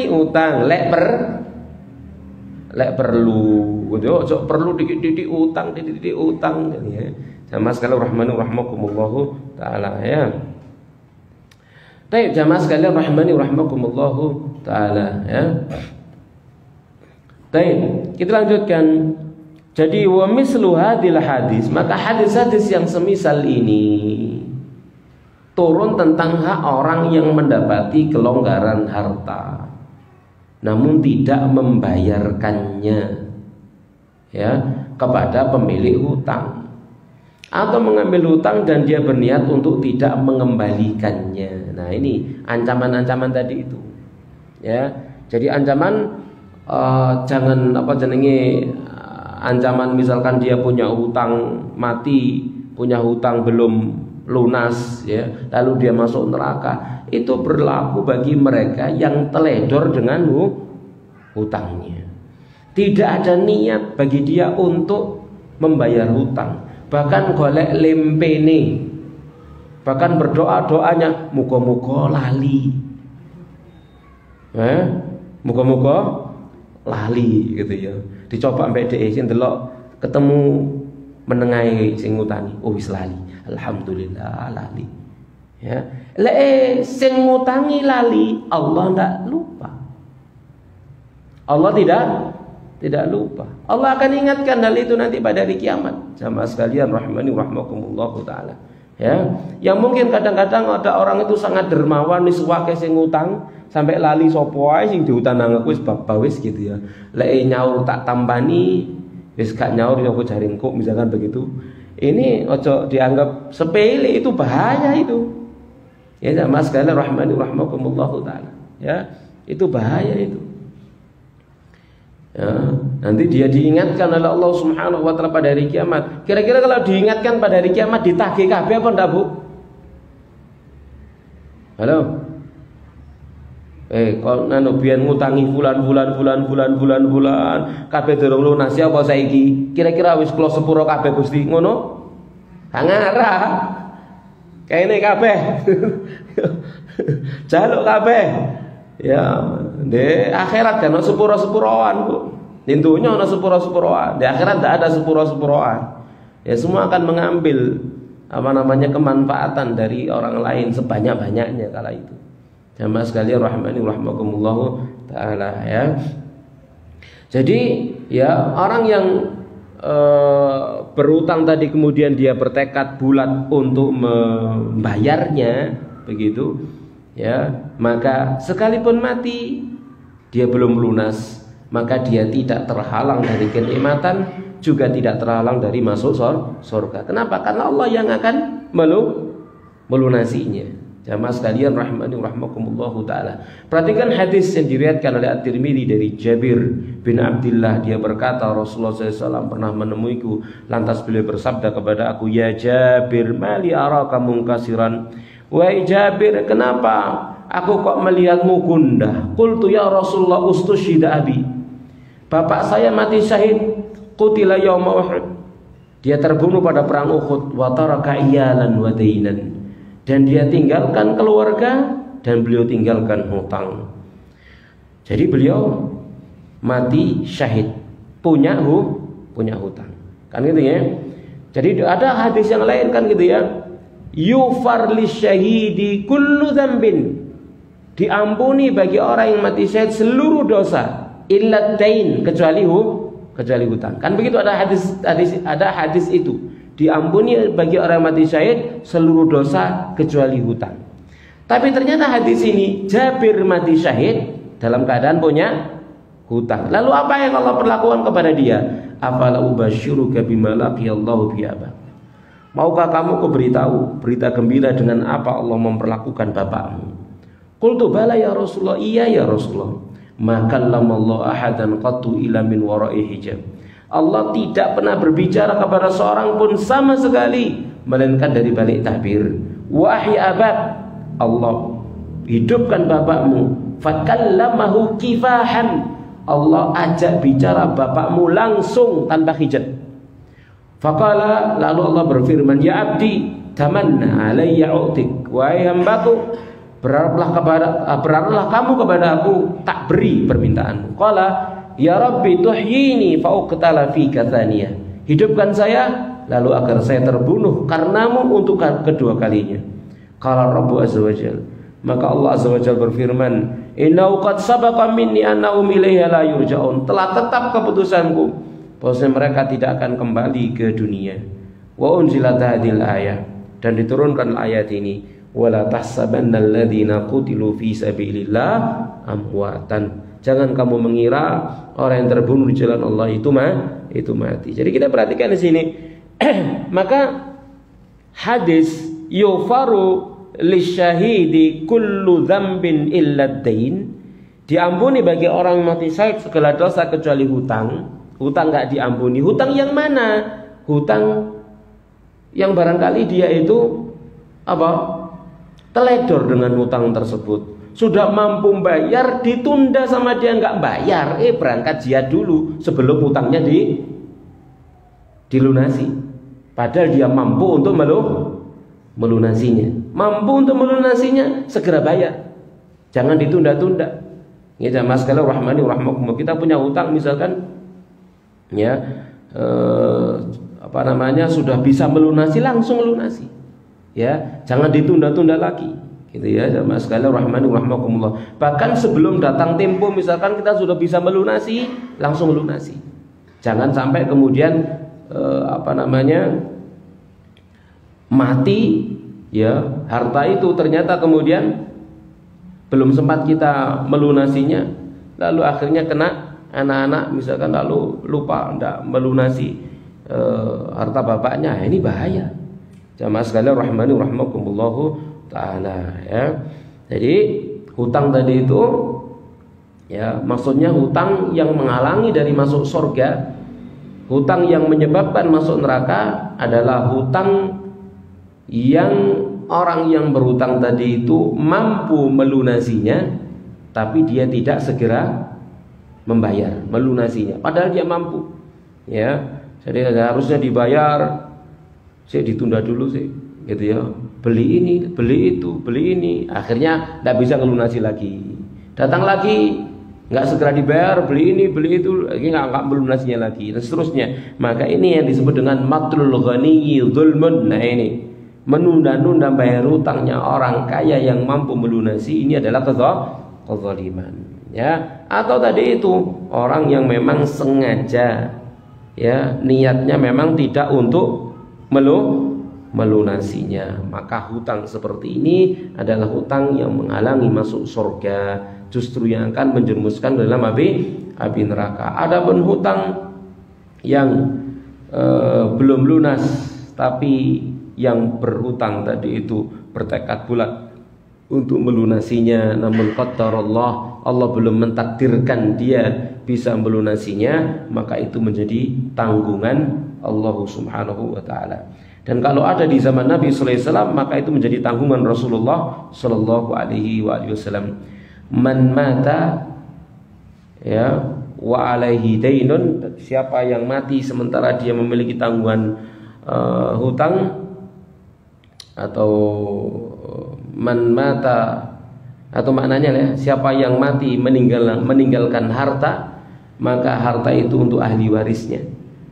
utang, lek perlu, ojo perlu didik utang ya. Jamaah sekalian rahmani rahimakumullah taala ya. Baik, jamaah sekalian rahmani rahimakumullah taala ya. Baik, kita lanjutkan. Jadi wa mislu hadil hadis, maka hadis-hadis yang semisal ini turun tentang hak orang yang mendapati kelonggaran harta namun tidak membayarkannya ya kepada pemilik hutang, atau mengambil hutang dan dia berniat untuk tidak mengembalikannya. Nah, ini ancaman-ancaman tadi itu. Ya. Jadi ancaman jangan ancaman misalkan dia punya hutang mati, punya hutang belum lunas ya, lalu dia masuk neraka. Itu berlaku bagi mereka yang teledor dengan hutangnya. Tidak ada niat bagi dia untuk membayar hutang. Bahkan golek lempene, bahkan berdoa-doanya muga-muga lali, muga-muga lali gitu ya. Dicoba mbek dhek sing delok ketemu menengahi sing ngutangi, oh wis lali, alhamdulillah lali. Ya, lek sing ngutangi lali, Allah ndak lupa. Allah tidak lupa. Allah akan ingatkan hal itu nanti pada hari kiamat. Jamaah sekalian rahimani rahmakumullah taala. Ya, yang mungkin kadang-kadang ada orang itu sangat dermawan wis wake sing ngutang sampai lali sapa wae sing diutang nang aku wis wis gitu ya. Lek nyaur tak tambani wis gak nyaur yo jare engko misalkan begitu. Ini ojo dianggap sepele, itu bahaya itu. Ya jamaah sekalian rahimani rahmakumullah taala. Ya, itu bahaya itu. Ya, nanti dia diingatkan oleh Allah Subhanahu wa taala pada hari kiamat. Kira-kira kalau diingatkan pada hari kiamat ditagih kabeh apa ndak, Bu? Halo. Kalau nanu biyen ngutangi bulan kabeh durung lunas ya apa saiki? Kira-kira wis kula sepuro kabeh Gusti ngono? Hangarah. Kaene kabeh. Jaluk kabeh. Ya, di akhirat kan sepuro-sepuroan, Bu. Di dunia ada sepuro-sepuroan, di akhirat tidak ada sepuro-sepuroan. Ya, semua akan mengambil kemanfaatan dari orang lain sebanyak-banyaknya kala itu. Jamaah sekalian rahimani rahimakumullah taala ya. Jadi ya orang yang berutang tadi kemudian dia bertekad bulat untuk membayarnya begitu. Ya, maka sekalipun mati dia belum lunas, maka dia tidak terhalang dari kenikmatan, juga tidak terhalang dari masuk surga. Kenapa? Karena Allah yang akan melunasinya. Jamaah sekalian rahimani rahmakumullah taala. Perhatikan hadis yang diriwayatkan oleh At-Tirmidzi dari Jabir bin Abdullah. Dia berkata Rasulullah SAW pernah menemuiku, lantas beliau bersabda kepada aku, ya Jabir, mali araka munkasiran. Wahai Jabir, kenapa aku kok melihatmu gundah? Qultu ya Rasulullah ustusyhida abi. Bapak saya mati syahid, qutila yauma Uhud. Dia terbunuh pada perang Uhud, wa taraka iyalan wa dainan. Dan dia tinggalkan keluarga dan beliau tinggalkan hutang. Jadi beliau mati syahid, punya hutang. Kan gitu ya. Jadi ada hadis yang lain kan gitu ya. Yufar lisyahidi kullu dzambin, diampuni bagi orang yang mati syahid seluruh dosa illa dain, kecuali hutang. Kan begitu, ada hadis itu, diampuni bagi orang yang mati syahid seluruh dosa kecuali hutang. Tapi ternyata hadis ini Jabir mati syahid dalam keadaan punya hutang. Lalu apa yang Allah perlakukan kepada dia? Afala ubasyiruka bima laqiyallahu bi abak. Maukah kamu kuberitahu berita gembira dengan apa Allah memperlakukan bapakmu? Qultu bala ya Rasulullah, iya ya Rasulullah. Maka lamallahu ahadan qattu ila min wara'i hijab. Allah tidak pernah berbicara kepada seorang pun sama sekali melainkan dari balik tabir. Wahyi abak, Allah hidupkan bapakmu. Fakallamahu kifahan, Allah ajak bicara bapakmu langsung tanpa hijab. Faqala, lalu Allah berfirman, ya abdi tamanna alayya u'tik, wahai hambaku, berharaplah kamu kepada aku, tak beri permintaanmu. Qala ya rabbi tuhyini fa uqtala fika tsaniyah, hidupkan saya lalu agar saya terbunuh karenamu untuk kedua kalinya. Qala rabbu azza wajal, maka Allah azza wajal berfirman, Innahu qad sabaqa minni annahum ilaiha la yurja'un. Telah tetap keputusanku bahwasanya mereka tidak akan kembali ke dunia. Wa unzilat hadhil ayah, dan diturunkan ayat ini, wala tahsabannal ladzina qutilu fi sabilillah amwatan. Jangan kamu mengira orang yang terbunuh di jalan Allah itu mati. Jadi kita perhatikan di sini. Maka hadis yufaru lisyahidi kullu dzambin illa dain, diampuni bagi orang mati syahid segala dosa kecuali hutang. Hutang enggak diampuni. Hutang yang mana? Hutang yang barangkali dia itu teledor dengan hutang tersebut. Sudah mampu bayar, ditunda sama dia nggak bayar, berangkat jihad dulu sebelum hutangnya dilunasi. Padahal dia mampu untuk melunasinya. Mampu untuk melunasinya, segera bayar. Jangan ditunda-tunda. Ya jamaah sekalian rahmani rahmakumullah. Kita punya hutang misalkan sudah bisa melunasi, langsung melunasi. Ya, jangan ditunda-tunda lagi. Gitu ya jamaah sekalian rahmani rahmakumullah. Bahkan sebelum datang tempo misalkan kita sudah bisa melunasi, langsung melunasi. Jangan sampai kemudian mati ya harta itu ternyata kemudian belum sempat kita melunasinya, lalu akhirnya kena anak-anak misalkan, lalu lupa tidak melunasi harta bapaknya. Ini bahaya jamaah sekalian rahmani rahmakumullah ta'ala ya. Jadi hutang tadi itu ya maksudnya hutang yang menghalangi dari masuk surga. Hutang yang menyebabkan masuk neraka adalah hutang yang orang yang berhutang tadi itu mampu melunasinya, tapi dia tidak segera membayar melunasinya. Padahal dia mampu, ya. Jadi harusnya dibayar, ditunda dulu sih, gitu ya. Beli ini, beli itu, beli ini, akhirnya tidak bisa melunasi lagi. Datang lagi, nggak segera dibayar, beli ini, beli itu, lagi nggak melunasinya lagi, dan seterusnya. Maka ini yang disebut dengan matlul ghaniyyi dzulmun. Nah ini menunda-nunda bayar hutangnya orang kaya yang mampu melunasi, ini adalah kezaliman. Ya, atau tadi itu orang yang memang sengaja, ya niatnya memang tidak untuk melunasinya, maka hutang seperti ini adalah hutang yang menghalangi masuk surga, justru yang akan menjerumuskan dalam api neraka. Adapun hutang yang belum lunas tapi yang berhutang tadi itu bertekad bulat untuk melunasinya, namun qadarullah, Allah belum mentakdirkan dia bisa melunasinya, maka itu menjadi tanggungan Allah Subhanahu wa taala. Dan kalau ada di zaman Nabi sallallahu alaihi wasallam, maka itu menjadi tanggungan Rasulullah sallallahu alaihi wasallam. Man mata ya wa alaihi dainun, siapa yang mati sementara dia memiliki tanggungan hutang, atau man mata, atau maknanya ya, siapa yang mati meninggalkan harta, maka harta itu untuk ahli warisnya.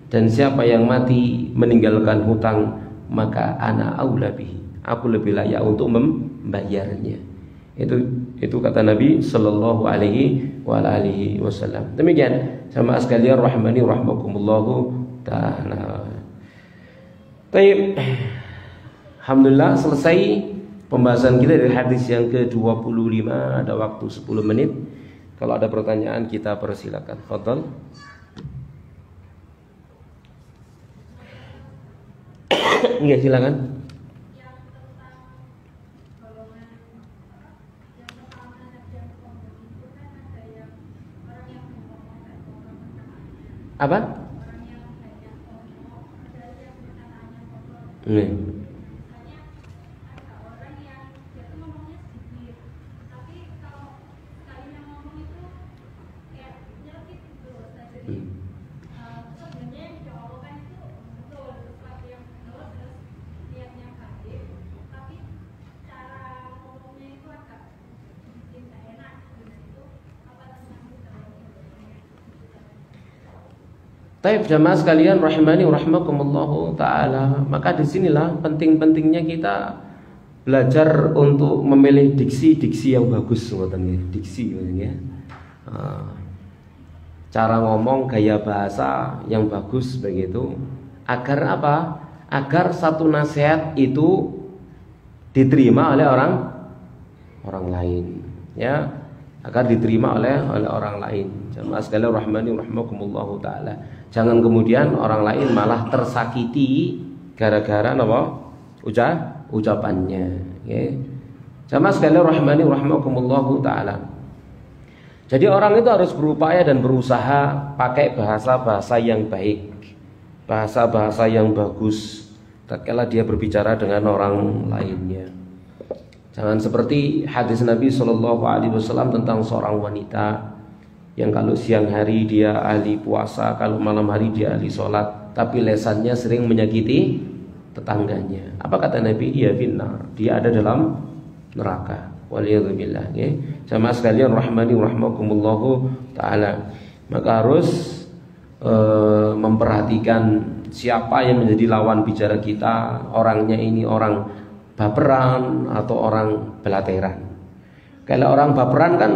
Dan siapa yang mati meninggalkan hutang, maka ana aula bihi, aku lebih layak untuk membayarnya. Itu kata Nabi sallallahu alaihi wasallam. Demikian sama sekalian rahmani rahmakumullahu ta'ala. Baik. Alhamdulillah selesai pembahasan kita dari hadis yang ke-25. Ada waktu 10 menit. Kalau ada pertanyaan kita persilakan. Fadhal. Enggak, silakan. Apa? Baik jamaah sekalian rahimani wa rahmakumullahu ta'ala. Maka disinilah penting-pentingnya kita belajar untuk memilih diksi yang bagus, diksi ya. Cara ngomong, gaya bahasa yang bagus begitu. Agar apa? Agar satu nasihat itu diterima oleh orang lain, ya. Agar diterima oleh orang lain. Jamaah sekalian rahmani rahimakumullahu taala. Jangan kemudian orang lain malah tersakiti gara-gara apa? Ucapannya, ya. Jamaah sekalian rahmani rahimakumullahu taala. Jadi orang itu harus berupaya dan berusaha pakai bahasa-bahasa yang baik, bahasa-bahasa yang bagus tatkala dia berbicara dengan orang lainnya. Jangan seperti hadis Nabi SAW tentang seorang wanita yang kalau siang hari dia ahli puasa, kalau malam hari dia ahli sholat, tapi lesannya sering menyakiti tetangganya. Apa kata Nabi? Iya finnar, dia ada dalam neraka. Waliyadzubillah, ya. Jamaah sekalian rahmani rahimakumullahu taala. Maka harus memperhatikan siapa yang menjadi lawan bicara kita. Orangnya ini orang baperan atau orang belateran. Kalau orang baperan kan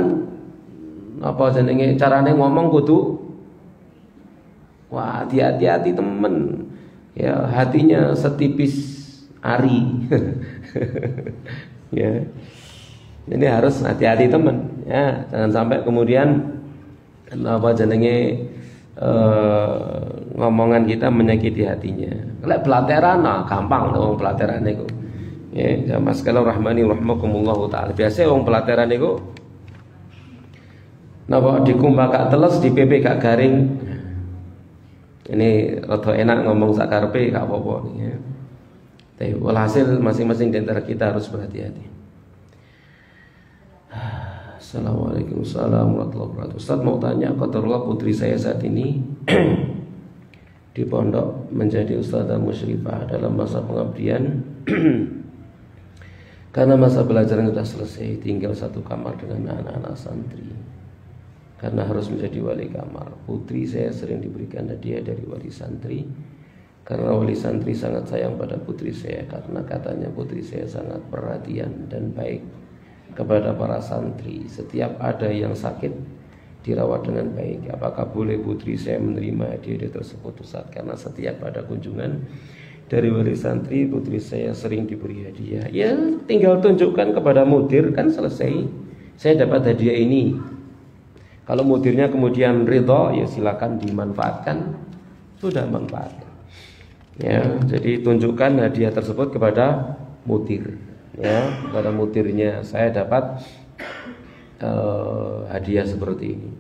apa jenenge carane ngomong kudu wah hati-hati temen. Ya, hatinya setipis ari. Ya. Ini harus hati-hati teman, ya, jangan sampai kemudian apa jenenge ngomongan kita menyakiti hatinya. Lek belateran, nah gampang wong belateran niku. Ya, jamaah sekalian rahmani rahimakumullahu taala. Biasa wong belateran niku napa dikumbah gak teles, dipepe gak garing. Ini rada enak ngomong sak karepe gak apa-apa ya. Tapi walhasil masing-masing di antara kita harus berhati-hati. Assalamualaikum warahmatullahi wabarakatuh. Ustaz mau tanya, qadarullah putri saya saat ini di pondok menjadi ustazah musyrifah dalam masa pengabdian. Karena masa belajarnya sudah selesai, tinggal satu kamar dengan anak-anak santri. Karena harus menjadi wali kamar, putri saya sering diberikan hadiah dari wali santri. Karena wali santri sangat sayang pada putri saya, karena katanya putri saya sangat perhatian dan baik kepada para santri. Setiap ada yang sakit dirawat dengan baik. Apakah boleh putri saya menerima hadiah tersebut, Ustaz? Karena setiap ada kunjungan dari wali santri, putri saya sering diberi hadiah. Ya tinggal tunjukkan kepada mudir, kan selesai. Saya dapat hadiah ini. Kalau mudirnya kemudian ridho, ya silakan dimanfaatkan. Sudah manfaatkan. Ya, jadi tunjukkan hadiah tersebut kepada mudir. Ya, kepada mudirnya, saya dapat hadiah seperti ini.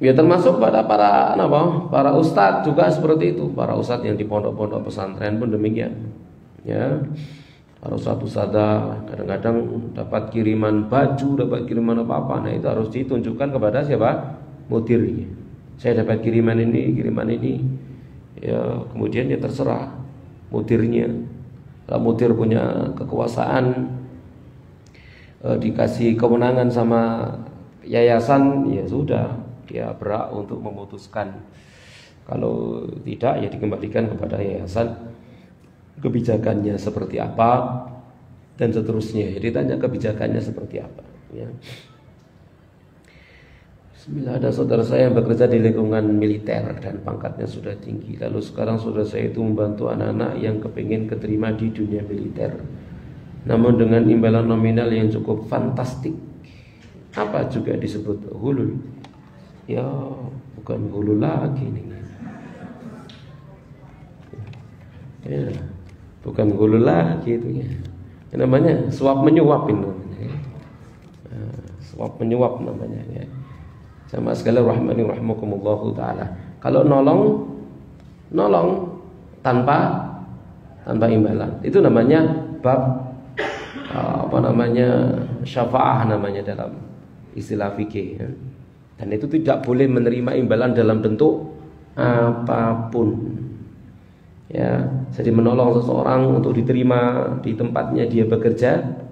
Ya termasuk pada para ustadz juga seperti itu. Para ustadz yang di pondok-pondok pesantren pun demikian. Ya, para ustadz-ustadzah kadang-kadang dapat kiriman baju, dapat kiriman apa-apa. Nah itu harus ditunjukkan kepada siapa? Mudirnya. Saya dapat kiriman ini. Ya, kemudian ya terserah mudirnya. Kalau mudir punya kekuasaan, dikasih kewenangan sama yayasan, ya sudah, dia berhak untuk memutuskan. Kalau tidak, ya dikembalikan kepada yayasan, kebijakannya seperti apa dan seterusnya. Jadi tanya kebijakannya seperti apa. Ya. Bismillah, ada saudara saya yang bekerja di lingkungan militer dan pangkatnya sudah tinggi. Lalu sekarang saudara saya itu membantu anak-anak yang kepingin keterima di dunia militer, namun dengan imbalan nominal yang cukup fantastik. Apa juga disebut hulul? Ya bukan hulul lagi nih. Ya, bukan hulul lagi itu ya. Yang namanya suap menyuap ini namanya. Suap menyuap namanya ya. Sama sekali rahmani rahimakumullahu taala. Kalau nolong tanpa imbalan, itu namanya bab syafaah namanya dalam istilah fikih ya. Dan itu tidak boleh menerima imbalan dalam bentuk apapun. Ya, jadi menolong seseorang untuk diterima di tempatnya dia bekerja,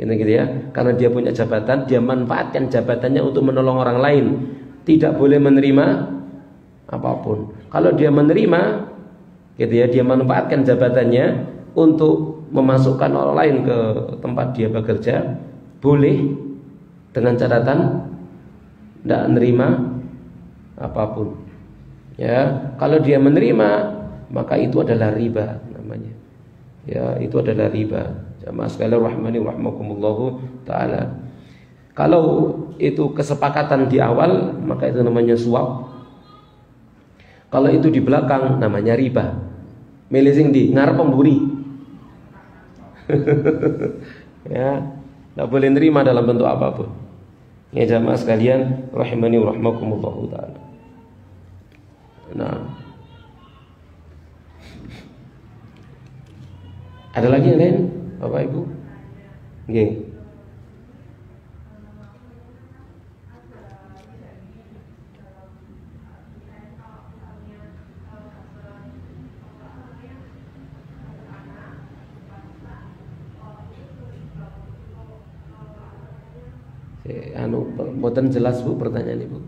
gitu ya. Karena dia punya jabatan, dia manfaatkan jabatannya untuk menolong orang lain. Tidak boleh menerima apapun. Kalau dia menerima, gitu ya, dia manfaatkan jabatannya untuk memasukkan orang lain ke tempat dia bekerja, boleh, dengan catatan tidak menerima apapun. Ya, kalau dia menerima, maka itu adalah riba namanya. Ya, itu adalah riba. Jamaah sekalian rahmani wa rahmakumullahu taala. Kalau itu kesepakatan di awal, maka itu namanya suap. Kalau itu di belakang, namanya riba. Milih sing di ngarep pemburi. Ya, tidak boleh nerima dalam bentuk apapun. Ya jamaah sekalian rahimani wa rahmakumullahu taala. Nah, ada lagi yang lain, Bapak Ibu? Nggih. Mboten jelas Bu pertanyaan Ibu.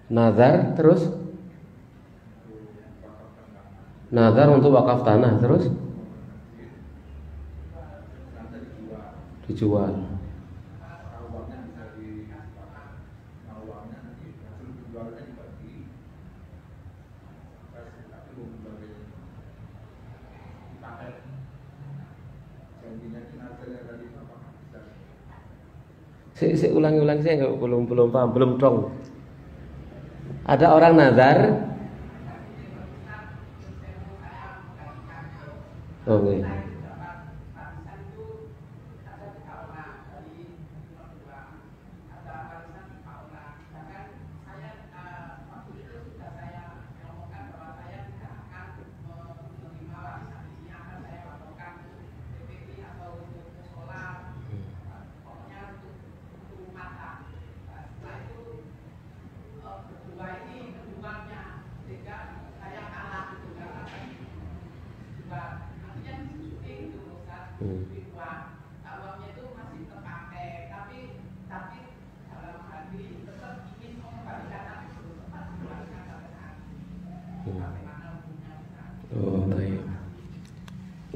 Nazar, terus nazar untuk wakaf tanah, terus dijual. Saya ulangi saya belum paham, belum dong. Ada orang nazar. Oke.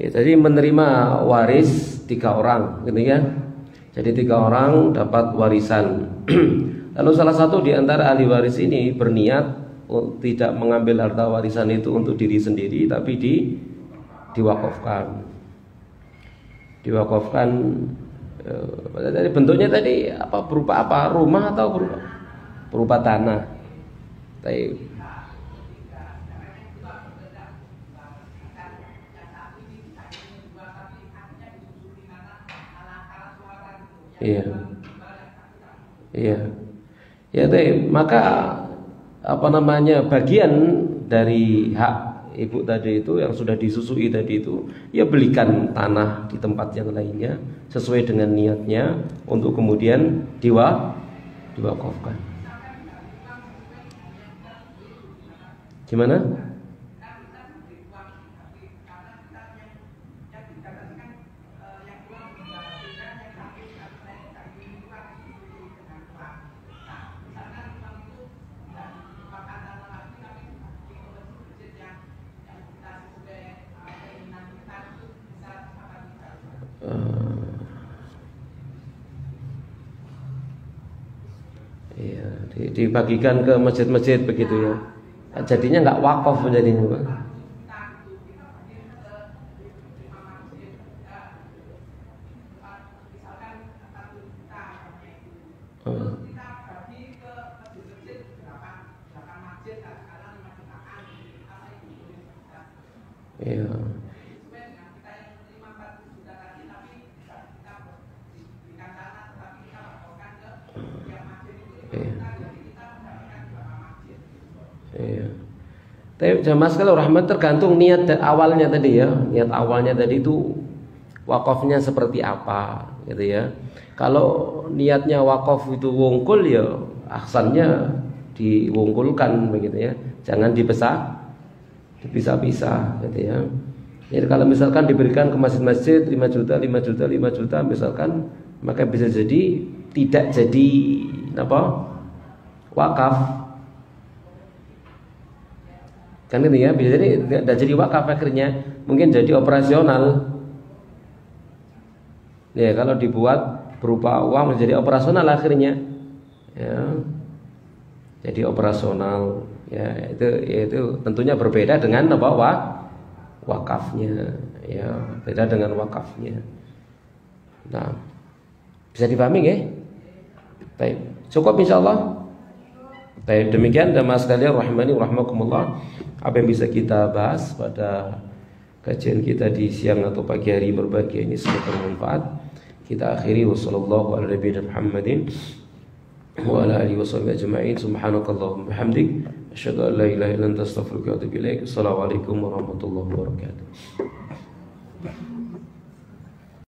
Ya, jadi menerima waris 3 orang, gitu ya. Jadi 3 orang dapat warisan. Lalu salah satu di antara ahli waris ini berniat tidak mengambil harta warisan itu untuk diri sendiri, tapi diwakafkan. Diwakafkan. Dari bentuknya tadi apa, berupa apa? Rumah atau berupa tanah? Tapi iya. Iya. Ya, maka apa namanya, bagian dari hak ibu tadi itu yang sudah disusui tadi itu, ya belikan tanah di tempat yang lainnya sesuai dengan niatnya untuk kemudian diwakafkan. Gimana? Iya, dibagikan ke masjid-masjid begitu ya. Jadinya nggak wakaf jadinya, Pak. Iya. Tapi jamaah sekalian rahmat, tergantung niat awalnya tadi ya. Niat awalnya tadi itu wakafnya seperti apa gitu ya. Kalau niatnya wakaf itu wungkul ya aksannya diwungkulkan begitu ya. Jangan dipisah-pisah gitu ya. Jadi kalau misalkan diberikan ke masjid-masjid 5 juta, 5 juta, 5 juta misalkan, maka bisa jadi tidak jadi apa? Wakaf. Kan gitu ya, bisa jadi tidak jadi wakaf akhirnya, mungkin jadi operasional. Ya, kalau dibuat berupa uang menjadi operasional akhirnya. Ya. Jadi operasional. Ya, itu tentunya berbeda dengan apa? Wakafnya. Ya, beda dengan wakafnya. Nah, bisa dipahami nggih? Baik. Cukup insyaallah. Baik, demikian jamaah sekalian rahimani rahimakumullah, apa yang bisa kita bahas pada kajian kita di siang atau pagi hari berbahagia ini semoga bermanfaat. Kita akhiri wassallallahu ala nabiyina Muhammadin wa ala alihi washabihi ajma'in. Subhanakallahumma bihamdik asyhadu an la ilaha illa anta astaghfiruka wa atubu ilaik. Assalamualaikum warahmatullahi wabarakatuh.